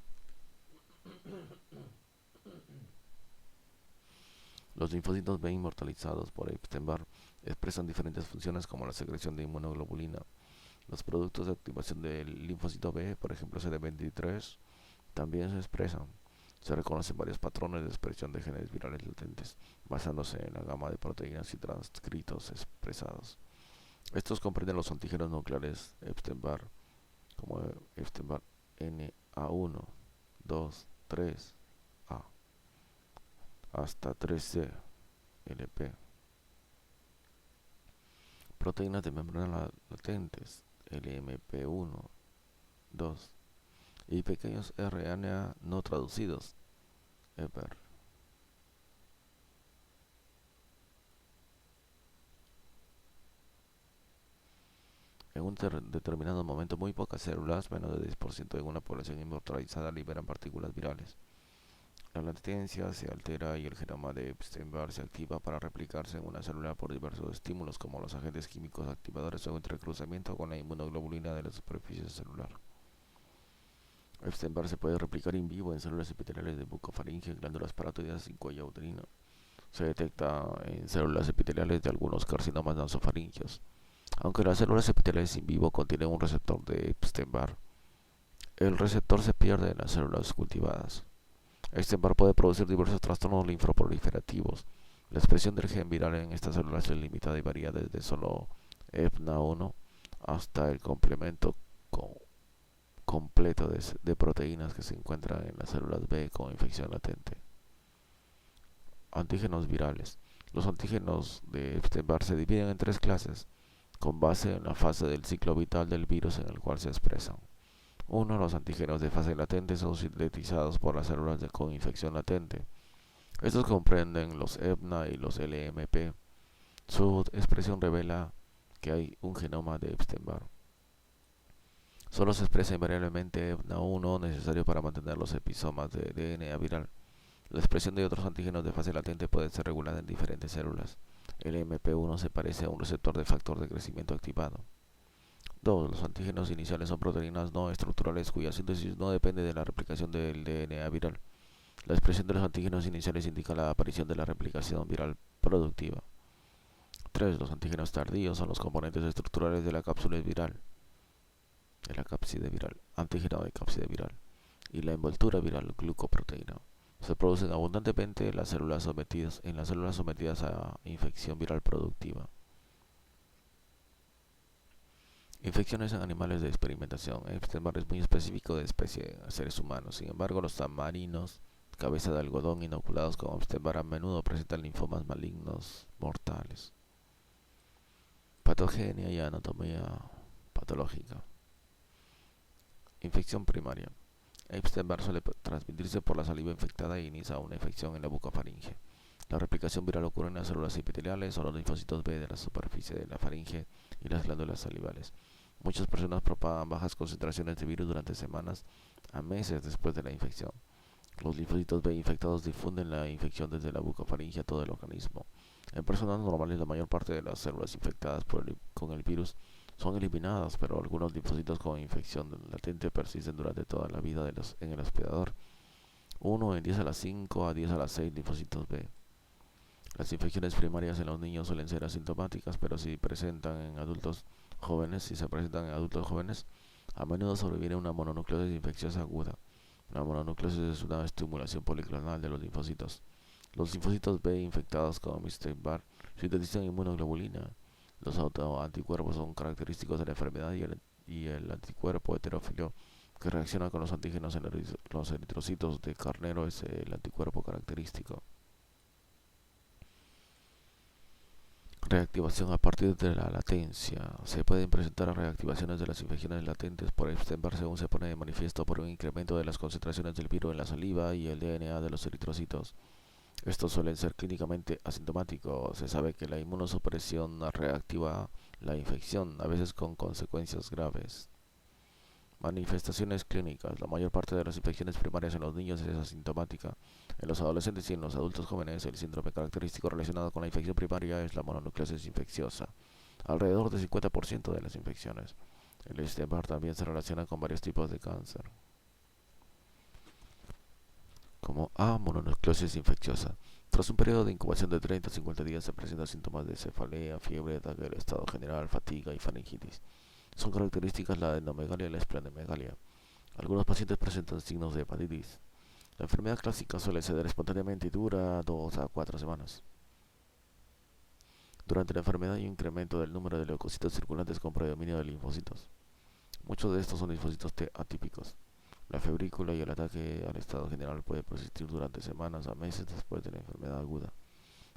Los linfocitos B inmortalizados por Epstein-Barr expresan diferentes funciones como la secreción de inmunoglobulina. Los productos de activación del linfocito B, por ejemplo CD23, también se expresan. Se reconocen varios patrones de expresión de genes virales latentes, basándose en la gama de proteínas y transcritos expresados. Estos comprenden los antígenos nucleares Epstein-Barr, como Epstein-Barr NA1, 2, 3A, hasta 3C, LP. Proteínas de membrana latentes, LMP1, 2, y pequeños RNA no traducidos, EPER. En un determinado momento, muy pocas células, menos de 10% de una población inmortalizada, liberan partículas virales. La latencia se altera y el genoma de Epstein-Barr se activa para replicarse en una célula por diversos estímulos, como los agentes químicos activadores o entrecruzamiento con la inmunoglobulina de la superficie celular. Epstein-Barr se puede replicar in vivo en células epiteliales de bucofaringe, glándulas parátidas y cuello uterino. Se detecta en células epiteliales de algunos carcinomas nasofaringeos. Aunque las células epiteliales in vivo contienen un receptor de Epstein-Barr, el receptor se pierde en las células cultivadas. Epstein-Barr puede producir diversos trastornos linfoproliferativos. La expresión del gen viral en estas células es limitada y varía desde solo EPNA1 hasta el complemento completo de proteínas que se encuentran en las células B con infección latente. Antígenos virales. Los antígenos de Epstein-Barr se dividen en tres clases, con base en la fase del ciclo vital del virus en el cual se expresan. 1. Los antígenos de fase latente son sintetizados por las células con infección latente. Estos comprenden los EBNA y los LMP. Su expresión revela que hay un genoma de Epstein-Barr. Solo se expresa invariablemente EBNA1 necesario para mantener los episomas de DNA viral. La expresión de otros antígenos de fase latente puede ser regulada en diferentes células. El MP1 se parece a un receptor de factor de crecimiento activado. 2. Los antígenos iniciales son proteínas no estructurales cuya síntesis no depende de la replicación del DNA viral. La expresión de los antígenos iniciales indica la aparición de la replicación viral productiva. 3. Los antígenos tardíos son los componentes estructurales de la cápsula viral, antígeno de cápside viral, y la envoltura viral glucoproteína. Se producen abundantemente en las células sometidas a infección viral productiva. Infecciones en animales de experimentación. Epstein-Barr es muy específico de especie de seres humanos. Sin embargo, los tamarinos, cabeza de algodón inoculados con Epstein-Barr a menudo presentan linfomas malignos mortales. Patogenia y anatomía patológica. Infección primaria. Epstein-Barr suele transmitirse por la saliva infectada e inicia una infección en la bucofaringe. La replicación viral ocurre en las células epiteliales o los linfocitos B de la superficie de la faringe y las glándulas salivales. Muchas personas propagan bajas concentraciones de virus durante semanas a meses después de la infección. Los linfocitos B infectados difunden la infección desde la bucofaringe a todo el organismo. En personas normales, la mayor parte de las células infectadas con el virus son eliminadas, pero algunos linfocitos con infección latente persisten durante toda la vida en el hospedador. 1 en 10 a la 5 a 10 a la 6 linfocitos B. Las infecciones primarias en los niños suelen ser asintomáticas, pero si se presentan en adultos jóvenes, a menudo sobreviene una mononucleosis infecciosa aguda. La mononucleosis es una estimulación policlonal de los linfocitos. Los linfocitos B infectados con Epstein-Barr sintetizan inmunoglobulina. Los autoanticuerpos son característicos de la enfermedad y el anticuerpo heterófilo que reacciona con los antígenos en los eritrocitos de carnero es el anticuerpo característico. Reactivación a partir de la latencia. Se pueden presentar reactivaciones de las infecciones latentes por Epstein-Barr según se pone de manifiesto por un incremento de las concentraciones del virus en la saliva y el DNA de los eritrocitos. Estos suelen ser clínicamente asintomáticos. Se sabe que la inmunosupresión reactiva la infección, a veces con consecuencias graves. Manifestaciones clínicas. La mayor parte de las infecciones primarias en los niños es asintomática. En los adolescentes y en los adultos jóvenes, el síndrome característico relacionado con la infección primaria es la mononucleosis infecciosa. Alrededor del 50% de las infecciones. El Epstein-Barr también se relaciona con varios tipos de cáncer. Como A. Mononucleosis infecciosa. Tras un periodo de incubación de 30 a 50 días se presentan síntomas de cefalea, fiebre, ataque del estado general, fatiga y faringitis. Son características la adenomegalia y la esplenomegalia. Algunos pacientes presentan signos de hepatitis. La enfermedad clásica suele ceder espontáneamente y dura 2 a 4 semanas. Durante la enfermedad hay un incremento del número de leucocitos circulantes con predominio de linfocitos. Muchos de estos son linfocitos T atípicos. La febrícula y el ataque al estado general puede persistir durante semanas a meses después de la enfermedad aguda.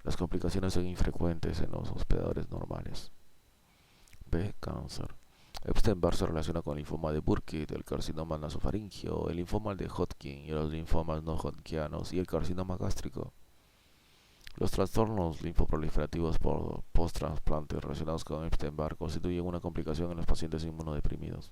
Las complicaciones son infrecuentes en los hospedadores normales. B. Cáncer. Epstein-Barr se relaciona con el linfoma de Burkitt, el carcinoma nasofaringeo, el linfoma de Hodgkin y los linfomas no hodgkianos y el carcinoma gástrico. Los trastornos linfoproliferativos por post-trasplante relacionados con Epstein-Barr constituyen una complicación en los pacientes inmunodeprimidos.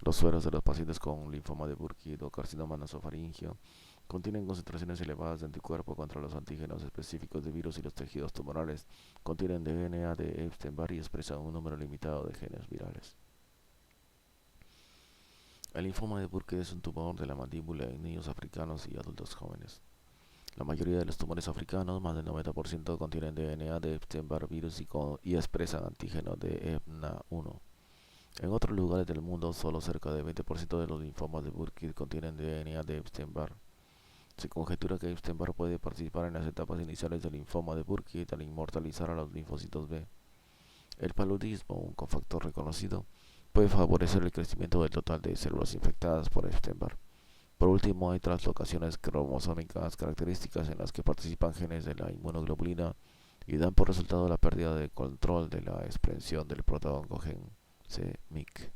Los sueros de los pacientes con linfoma de Burkitt o carcinoma nasofaringeo contienen concentraciones elevadas de anticuerpo contra los antígenos específicos de virus y los tejidos tumorales contienen DNA de Epstein-Barr y expresan un número limitado de genes virales. El linfoma de Burkitt es un tumor de la mandíbula en niños africanos y adultos jóvenes. La mayoría de los tumores africanos, más del 90%, contienen DNA de Epstein-Barr virus y expresan antígenos de EBNA1. En otros lugares del mundo, solo cerca del 20% de los linfomas de Burkitt contienen DNA de Epstein-Barr. Se conjetura que Epstein-Barr puede participar en las etapas iniciales del linfoma de Burkitt al inmortalizar a los linfocitos B. El paludismo, un cofactor reconocido, puede favorecer el crecimiento del total de células infectadas por Epstein-Barr. Por último, hay translocaciones cromosómicas características en las que participan genes de la inmunoglobulina y dan por resultado la pérdida de control de la expresión del protooncogen c-MYC.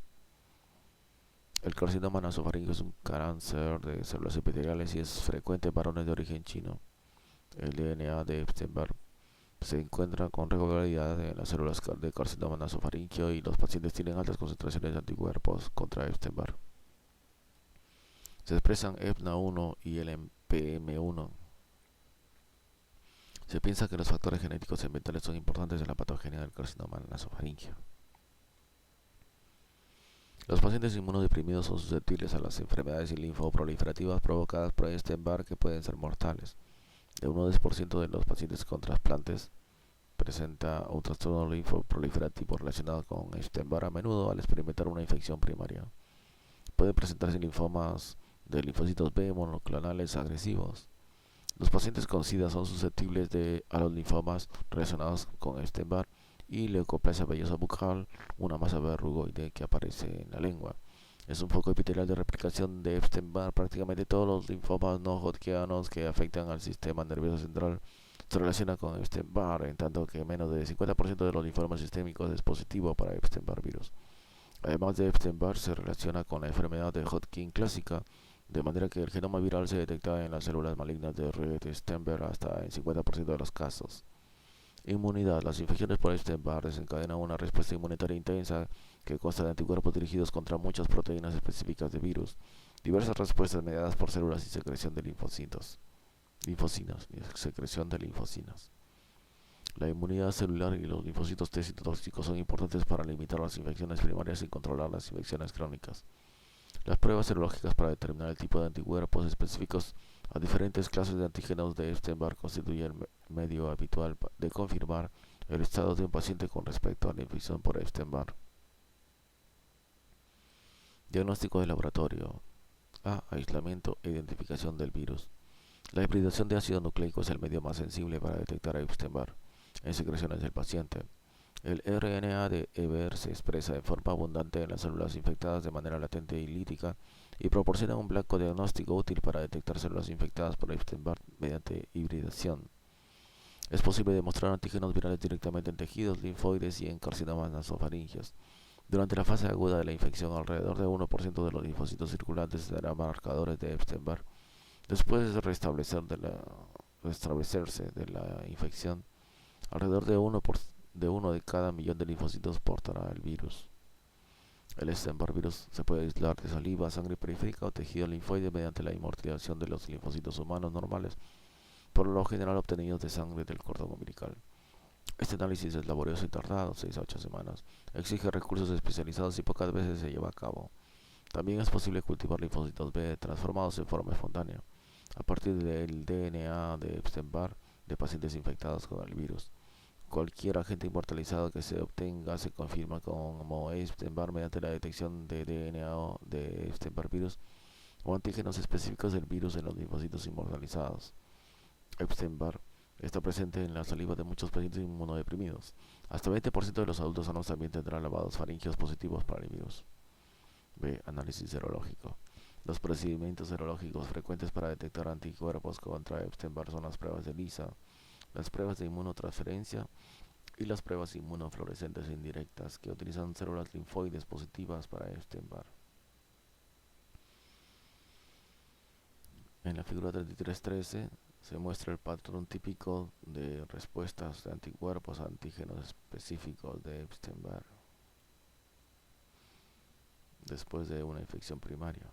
El carcinoma nasofaríngeo es un cáncer de células epiteliales y es frecuente en varones de origen chino. El DNA de Epstein-Barr se encuentra con regularidad en las células de carcinoma nasofaríngeo y los pacientes tienen altas concentraciones de anticuerpos contra Epstein-Barr. Se expresan EBNA1 y LMPM1. Se piensa que los factores genéticos ambientales son importantes en la patogenia del carcinoma nasofaríngeo. Los pacientes inmunodeprimidos son susceptibles a las enfermedades linfoproliferativas provocadas por Epstein-Barr que pueden ser mortales. De 1 a 10% de los pacientes con trasplantes presenta un trastorno linfoproliferativo relacionado con Epstein-Barr a menudo al experimentar una infección primaria. Pueden presentarse linfomas de linfocitos B monoclonales agresivos. Los pacientes con SIDA son susceptibles a los linfomas relacionados con Epstein-Barr y leucoplasia vellosa bucal, una masa verrugoide que aparece en la lengua. Es un foco epitelial de replicación de Epstein-Barr. Prácticamente todos los linfomas no hodgkianos que afectan al sistema nervioso central se relacionan con Epstein-Barr, en tanto que menos del 50% de los linfomas sistémicos es positivo para Epstein-Barr virus. Además de Epstein-Barr, se relaciona con la enfermedad de Hodgkin clásica, de manera que el genoma viral se detecta en las células malignas de Rett-Steinberg hasta en 50% de los casos. Inmunidad. Las infecciones por Epstein-Barr desencadenan una respuesta inmunitaria intensa que consta de anticuerpos dirigidos contra muchas proteínas específicas de virus, diversas respuestas mediadas por células y secreción de linfocinas y secreción de linfocinas. La inmunidad celular y los linfocitos T citotóxicos son importantes para limitar las infecciones primarias y controlar las infecciones crónicas. Las pruebas serológicas para determinar el tipo de anticuerpos específicos a diferentes clases de antígenos de Epstein-Barr constituyen el medio habitual de confirmar el estado de un paciente con respecto a la infección por Epstein-Barr. Diagnóstico de laboratorio. A. Aislamiento e identificación del virus. La hibridación de ácido nucleico es el medio más sensible para detectar a Epstein-Barr en secreciones del paciente. El RNA de EBR se expresa de forma abundante en las células infectadas de manera latente y lítica y proporciona un blanco diagnóstico útil para detectar células infectadas por Epstein-Barr mediante hibridación. Es posible demostrar antígenos virales directamente en tejidos linfoides y en carcinomas nasofaríngeos. Durante la fase aguda de la infección, alrededor de 1% de los linfocitos circulantes serán marcadores de Epstein-Barr. Después de restablecerse de la infección, alrededor de uno de cada millón de linfocitos portará el virus. El Epstein-Barr virus se puede aislar de saliva, sangre periférica o tejido linfoide mediante la inmortalización de los linfocitos humanos normales, por lo general obtenidos de sangre del cordón umbilical. Este análisis es laborioso y tardado, 6 a 8 semanas, exige recursos especializados y pocas veces se lleva a cabo. También es posible cultivar linfocitos B transformados en forma espontánea, a partir del DNA de Epstein-Barr de pacientes infectados con el virus. Cualquier agente inmortalizado que se obtenga se confirma como Epstein-Barr mediante la detección de DNA de Epstein-Barr virus o antígenos específicos del virus en los linfocitos inmortalizados. Epstein-Barr está presente en la saliva de muchos pacientes inmunodeprimidos. Hasta 20% de los adultos sanos también tendrán lavados faríngeos positivos para el virus. B. Análisis serológico. Los procedimientos serológicos frecuentes para detectar anticuerpos contra Epstein-Barr son las pruebas de ELISA, las pruebas de inmunotransferencia y las pruebas inmunofluorescentes indirectas que utilizan células linfoides positivas para Epstein-Barr. En la figura 3313 se muestra el patrón típico de respuestas de anticuerpos a antígenos específicos de Epstein-Barr después de una infección primaria.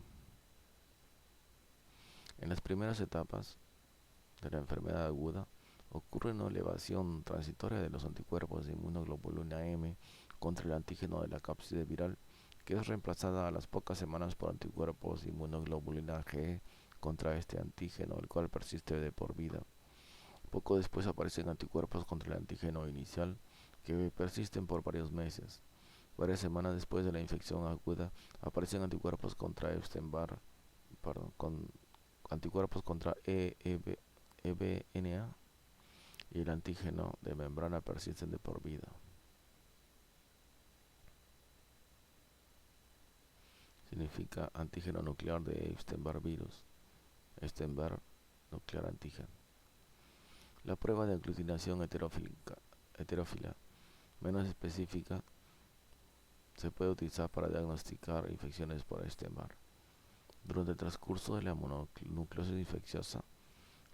En las primeras etapas de la enfermedad aguda ocurre una elevación transitoria de los anticuerpos de inmunoglobulina M contra el antígeno de la cápside viral, que es reemplazada a las pocas semanas por anticuerpos de inmunoglobulina G contra este antígeno, el cual persiste de por vida. Poco después aparecen anticuerpos contra el antígeno inicial, que persisten por varios meses. Varias semanas después de la infección aguda aparecen anticuerpos contra Epstein-Barr, con anticuerpos contra EBNA y el antígeno de membrana persisten de por vida. significa antígeno nuclear de Epstein-Barr virus. Epstein-Barr nuclear antígeno. La prueba de aglutinación heterófila menos específica se puede utilizar para diagnosticar infecciones por Epstein-Barr. Durante el transcurso de la mononucleosis infecciosa,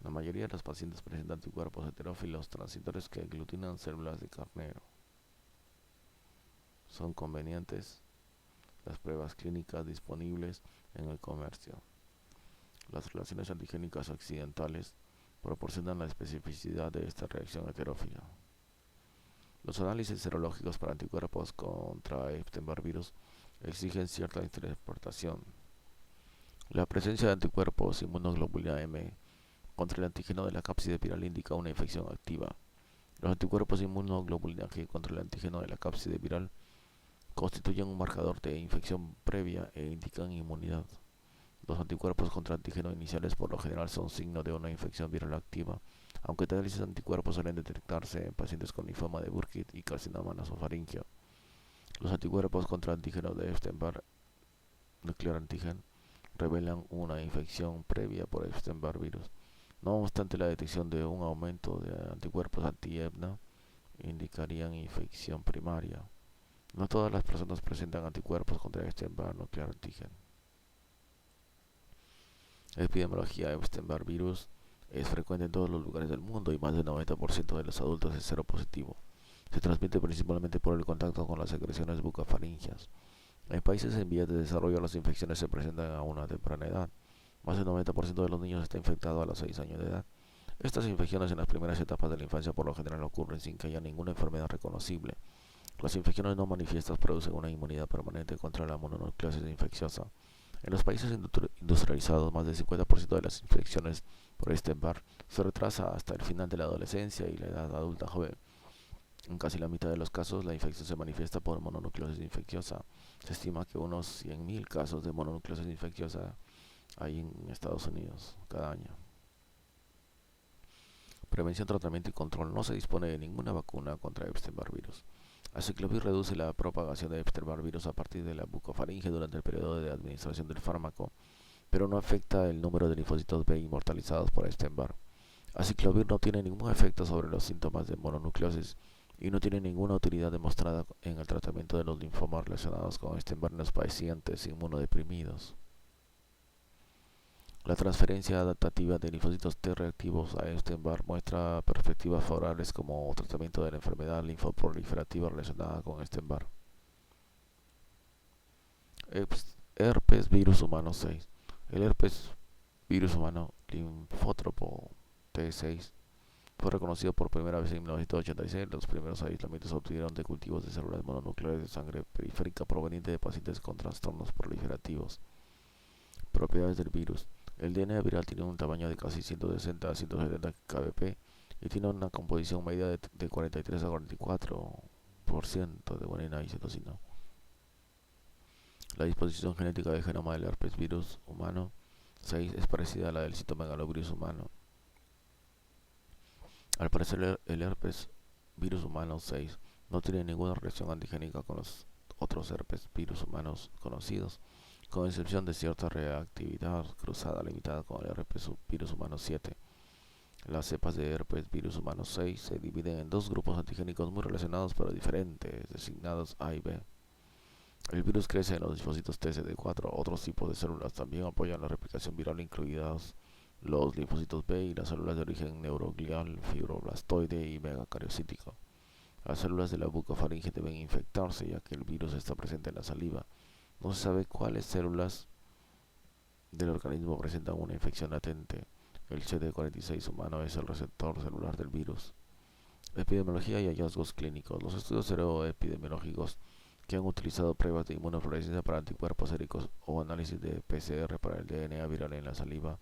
la mayoría de los pacientes presentan anticuerpos heterófilos transitores que aglutinan células de carnero. Son convenientes las pruebas clínicas disponibles en el comercio. Las relaciones antigénicas occidentales proporcionan la especificidad de esta reacción heterófila. Los análisis serológicos para anticuerpos contra Epstein-Barr virus exigen cierta interpretación. La presencia de anticuerpos inmunoglobulina M contra el antígeno de la cápside viral indica una infección activa. Los anticuerpos inmunoglobulina G contra el antígeno de la cápside viral constituyen un marcador de infección previa e indican inmunidad. Los anticuerpos contra antígeno iniciales por lo general son signo de una infección viral activa, aunque tales anticuerpos suelen detectarse en pacientes con linfoma de Burkitt y carcinoma nasofaríngeo. Los anticuerpos contra antígeno de Epstein-Barr nuclear antígeno revelan una infección previa por Epstein-Barr virus. No obstante, la detección de un aumento de anticuerpos anti-EBNA indicarían infección primaria. No todas las personas presentan anticuerpos contra Epstein-Barr nuclear antígeno. La epidemiología de Epstein-Barr virus es frecuente en todos los lugares del mundo y más del 90% de los adultos es seropositivo. Se transmite principalmente por el contacto con las secreciones bucofaringeas. En países en vías de desarrollo las infecciones se presentan a una temprana edad. Más del 90% de los niños está infectado a los 6 años de edad. Estas infecciones en las primeras etapas de la infancia por lo general ocurren sin que haya ninguna enfermedad reconocible. Las infecciones no manifiestas producen una inmunidad permanente contra la mononucleosis infecciosa. En los países industrializados, más del 50% de las infecciones por Epstein-Barr se retrasa hasta el final de la adolescencia y la edad adulta joven. En casi la mitad de los casos, la infección se manifiesta por mononucleosis infecciosa. Se estima que unos 100.000 casos de mononucleosis infecciosa hay en Estados Unidos cada año. Prevención, tratamiento y control. No se dispone de ninguna vacuna contra Epstein-Barr virus. Aciclovir reduce la propagación de Epstein-Barr virus a partir de la bucofaringe durante el periodo de administración del fármaco, pero no afecta el número de linfocitos B inmortalizados por Epstein-Barr. Aciclovir no tiene ningún efecto sobre los síntomas de mononucleosis y no tiene ninguna utilidad demostrada en el tratamiento de los linfomas relacionados con Epstein-Barr en los pacientes inmunodeprimidos. La transferencia adaptativa de linfocitos T reactivos a Epstein-Barr muestra perspectivas favorables como tratamiento de la enfermedad linfoproliferativa relacionada con Epstein-Barr. Herpes virus humano 6. El herpes virus humano linfótropo T6 fue reconocido por primera vez en 1986. Los primeros aislamientos se obtuvieron de cultivos de células mononucleares de sangre periférica provenientes de pacientes con trastornos proliferativos. Propiedades del virus. El DNA viral tiene un tamaño de casi 160 a 170 kbp y tiene una composición media de 43 a 44% de guanina y citosina. La disposición genética del genoma del herpes virus humano 6 es parecida a la del citomegalovirus humano. Al parecer, el herpes virus humano 6 no tiene ninguna reacción antigénica con los otros herpes virus humanos conocidos, con excepción de cierta reactividad cruzada limitada con el herpes virus humano 7. Las cepas de herpes virus humano 6 se dividen en dos grupos antigénicos muy relacionados pero diferentes, designados A y B. El virus crece en los linfocitos TCD4. Otros tipos de células también apoyan la replicación viral, incluidas los linfocitos B y las células de origen neuroglial, fibroblastoide y megacariocítico. Las células de la bucofaringe deben infectarse ya que el virus está presente en la saliva. No se sabe cuáles células del organismo presentan una infección latente. El CD46 humano es el receptor celular del virus. Epidemiología y hallazgos clínicos. Los estudios seroepidemiológicos que han utilizado pruebas de inmunofluorescencia para anticuerpos séricos o análisis de PCR para el DNA viral en la saliva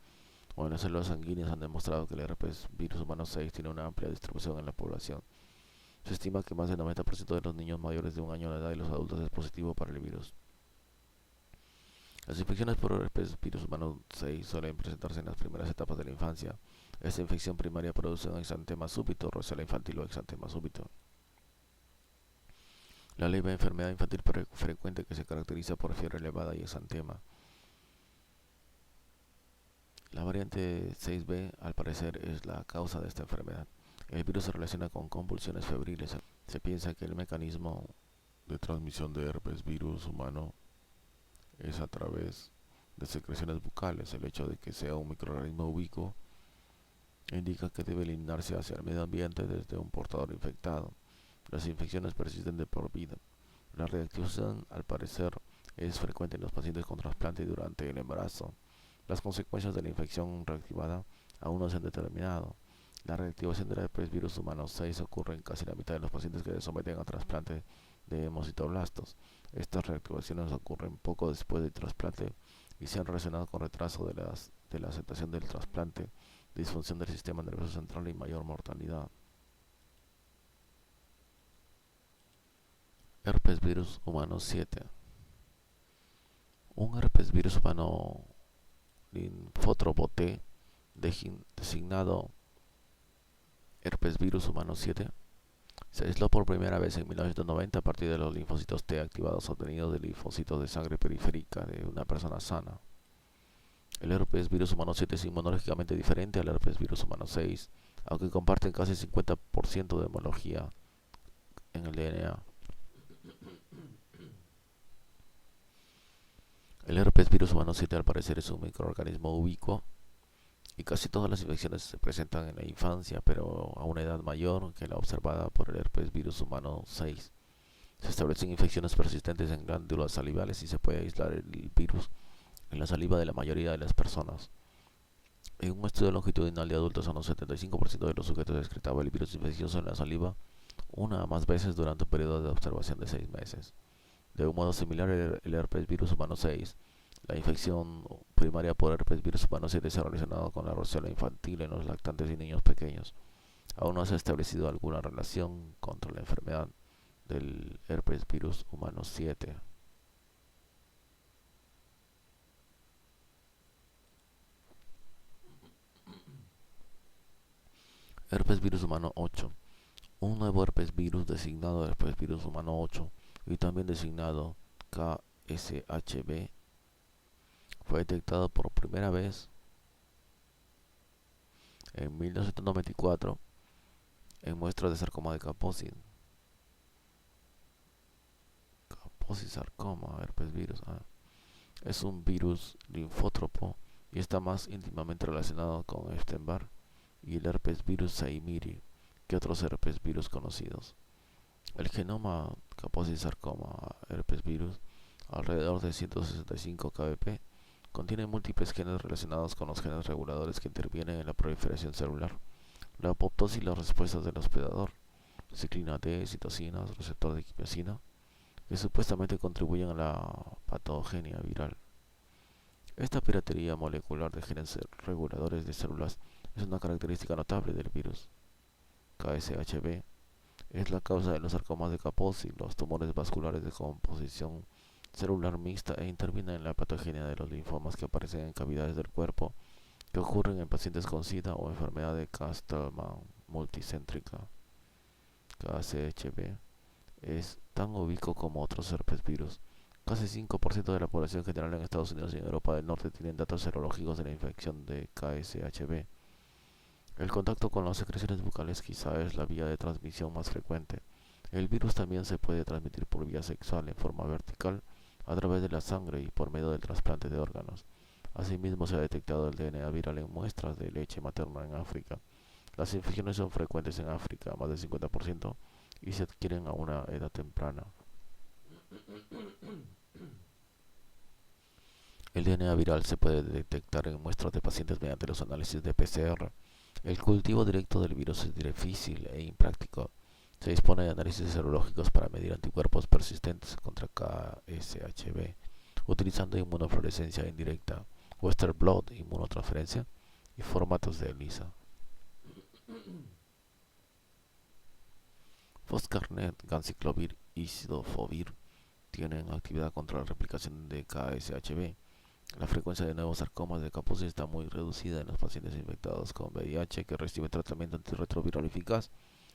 o en las células sanguíneas han demostrado que el herpes virus humano 6 tiene una amplia distribución en la población. Se estima que más del 90% de los niños mayores de un año de edad y los adultos es positivo para el virus. Las infecciones por herpes virus humano 6 suelen presentarse en las primeras etapas de la infancia. Esta infección primaria produce un exantema súbito, roceola infantil o exantema súbito. La leve enfermedad infantil frecuente que se caracteriza por fiebre elevada y exantema. La variante 6B al parecer es la causa de esta enfermedad. El virus se relaciona con convulsiones febriles. Se piensa que el mecanismo de transmisión de herpes virus humano es a través de secreciones bucales. El hecho de que sea un microorganismo ubicuo indica que debe eliminarse hacia el medio ambiente desde un portador infectado. Las infecciones persisten de por vida. La reactivación, al parecer, es frecuente en los pacientes con trasplante durante el embarazo. Las consecuencias de la infección reactivada aún no se han determinado. La reactivación del herpes virus humano 6 ocurre en casi la mitad de los pacientes que se someten a trasplante de hemocitoblastos. Estas reactivaciones ocurren poco después del trasplante y se han relacionado con retraso de la aceptación del trasplante, disfunción del sistema nervioso central y mayor mortalidad. Herpes virus humano 7. Un herpes virus humano linfótropo T designado herpes virus humano 7 se aisló por primera vez en 1990 a partir de los linfocitos T activados obtenidos de linfocitos de sangre periférica de una persona sana. El herpes virus humano 7 es inmunológicamente diferente al herpes virus humano 6, aunque comparten casi 50% de homología en el DNA. El herpes virus humano 7 al parecer es un microorganismo ubicuo y casi todas las infecciones se presentan en la infancia, pero a una edad mayor que la observada por el herpes virus humano 6. Se establecen infecciones persistentes en glándulas salivales y se puede aislar el virus en la saliva de la mayoría de las personas. En un estudio longitudinal de adultos sanos, 75% de los sujetos excretaba el virus infeccioso en la saliva una o más veces durante un periodo de observación de 6 meses. De un modo similar, el herpes virus humano 6, la infección primaria por herpes virus humano 7 se ha relacionado con la roceola infantil en los lactantes y niños pequeños. Aún no se ha establecido alguna relación contra la enfermedad del herpes virus humano 7. Herpes virus humano 8. Un nuevo herpes virus designado herpes virus humano 8 y también designado KSHB fue detectado por primera vez en 1994 en muestras de sarcoma de Kaposi. Kaposi sarcoma, herpes virus. Es un virus linfótropo y está más íntimamente relacionado con Epstein-Barr y el herpes virus Saimiri que otros herpes virus conocidos. El genoma Kaposi sarcoma herpes virus, alrededor de 165 kbp, contiene múltiples genes relacionados con los genes reguladores que intervienen en la proliferación celular, la apoptosis y las respuestas del hospedador, ciclina D, citocinas, receptor de quimiosina, que supuestamente contribuyen a la patogenia viral. Esta piratería molecular de genes reguladores de células es una característica notable del virus. KSHB es la causa de los sarcomas de Kaposi, los tumores vasculares de composición celular mixta e interviene en la patogenia de los linfomas que aparecen en cavidades del cuerpo que ocurren en pacientes con SIDA o enfermedad de Castleman multicéntrica. KCHB es tan ubicuo como otros herpes virus. Casi 5% de la población general en Estados Unidos y en Europa del Norte tienen datos serológicos de la infección de KSHB. El contacto con las secreciones bucales quizá es la vía de transmisión más frecuente. El virus también se puede transmitir por vía sexual en forma vertical, a través de la sangre y por medio del trasplante de órganos. Asimismo, se ha detectado el DNA viral en muestras de leche materna en África. Las infecciones son frecuentes en África, más del 50%, y se adquieren a una edad temprana. El DNA viral se puede detectar en muestras de pacientes mediante los análisis de PCR. El cultivo directo del virus es difícil e impráctico. Se dispone de análisis serológicos para medir anticuerpos persistentes contra KSHB, utilizando inmunofluorescencia indirecta, Western blot, inmunotransferencia y formatos de ELISA. Foscarnet, ganciclovir y cidofovir tienen actividad contra la replicación de KSHB. La frecuencia de nuevos sarcomas de Kaposi está muy reducida en los pacientes infectados con VIH que reciben tratamiento antirretroviral eficaz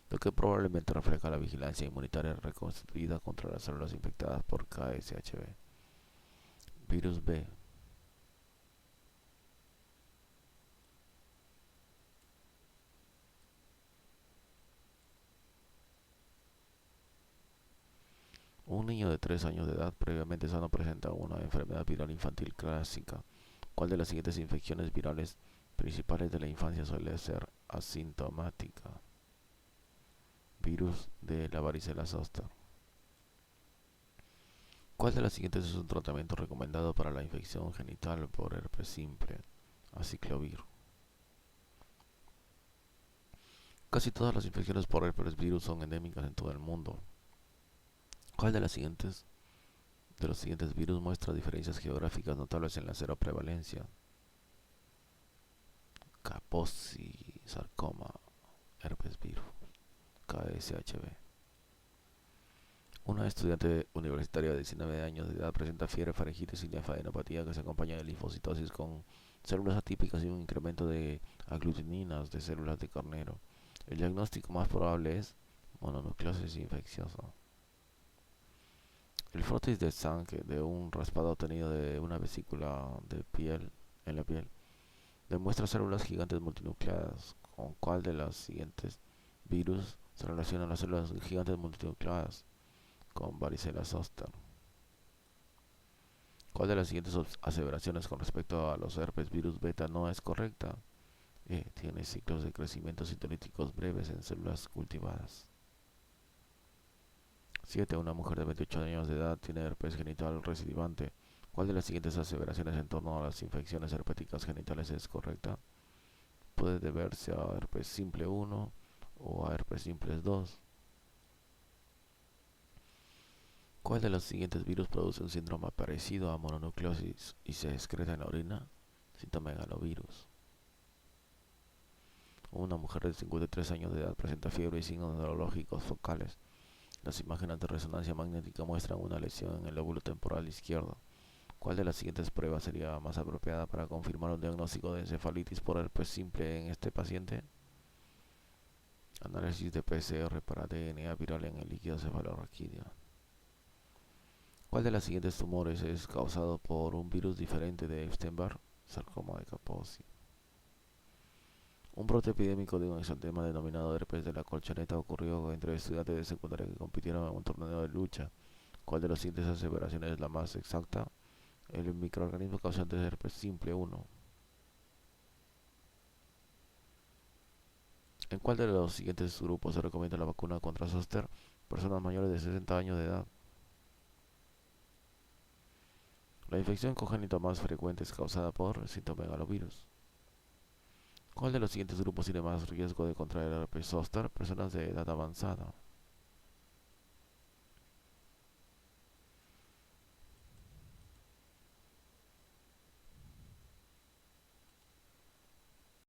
lo que probablemente refleja la vigilancia inmunitaria reconstituida contra las células infectadas por KSHB. Virus B. Un niño de 3 años de edad previamente sano presenta una enfermedad viral infantil clásica. ¿Cuál de las siguientes infecciones virales principales de la infancia suele ser asintomática? Virus de la varicela zoster. ¿Cuál de las siguientes es un tratamiento recomendado para la infección genital por herpes simple? Aciclovir. Casi todas las infecciones por herpes virus son endémicas en todo el mundo. ¿Cuál de los siguientes virus muestra diferencias geográficas notables en la seroprevalencia? Kaposi, sarcoma, herpes virus, KSHB. Una estudiante universitaria de 19 años de edad presenta fiebre, faringitis y linfadenopatía que se acompaña de linfocitosis con células atípicas y un incremento de aglutininas de células de carnero. El diagnóstico más probable es mononucleosis infecciosa. El frotis de sangre de un raspado obtenido de una vesícula de piel en la piel demuestra células gigantes multinucleadas. ¿Con cuál de las siguientes virus se relacionan las células gigantes multinucleadas? Con varicela zoster. ¿Cuál de las siguientes aseveraciones con respecto a los herpes virus beta no es correcta? Tiene ciclos de crecimiento citolíticos breves en células cultivadas. 7. Una mujer de 28 años de edad tiene herpes genital recidivante. ¿Cuál de las siguientes aseveraciones en torno a las infecciones herpéticas genitales es correcta? Puede deberse a herpes simple 1 o a herpes simples 2. ¿Cuál de los siguientes virus produce un síndrome parecido a mononucleosis y se excreta en la orina? Citomegalovirus. Una mujer de 53 años de edad presenta fiebre y signos neurológicos focales. Las imágenes de resonancia magnética muestran una lesión en el lóbulo temporal izquierdo. ¿Cuál de las siguientes pruebas sería más apropiada para confirmar un diagnóstico de encefalitis por herpes simple en este paciente? Análisis de PCR para DNA viral en el líquido cefalorraquídeo. ¿Cuál de las siguientes tumores es causado por un virus diferente de Epstein-Barr? Sarcoma de Kaposi. Un brote epidémico de un exantema denominado herpes de la colchoneta ocurrió entre estudiantes de secundaria que compitieron en un torneo de lucha. ¿Cuál de las siguientes aseveraciones es la más exacta? El microorganismo causante de herpes simple 1. ¿En cuál de los siguientes grupos se recomienda la vacuna contra zoster? Personas mayores de 60 años de edad. La infección congénita más frecuente es causada por citomegalovirus. ¿Cuál de los siguientes grupos tiene más riesgo de contraer herpes zoster? Personas de edad avanzada.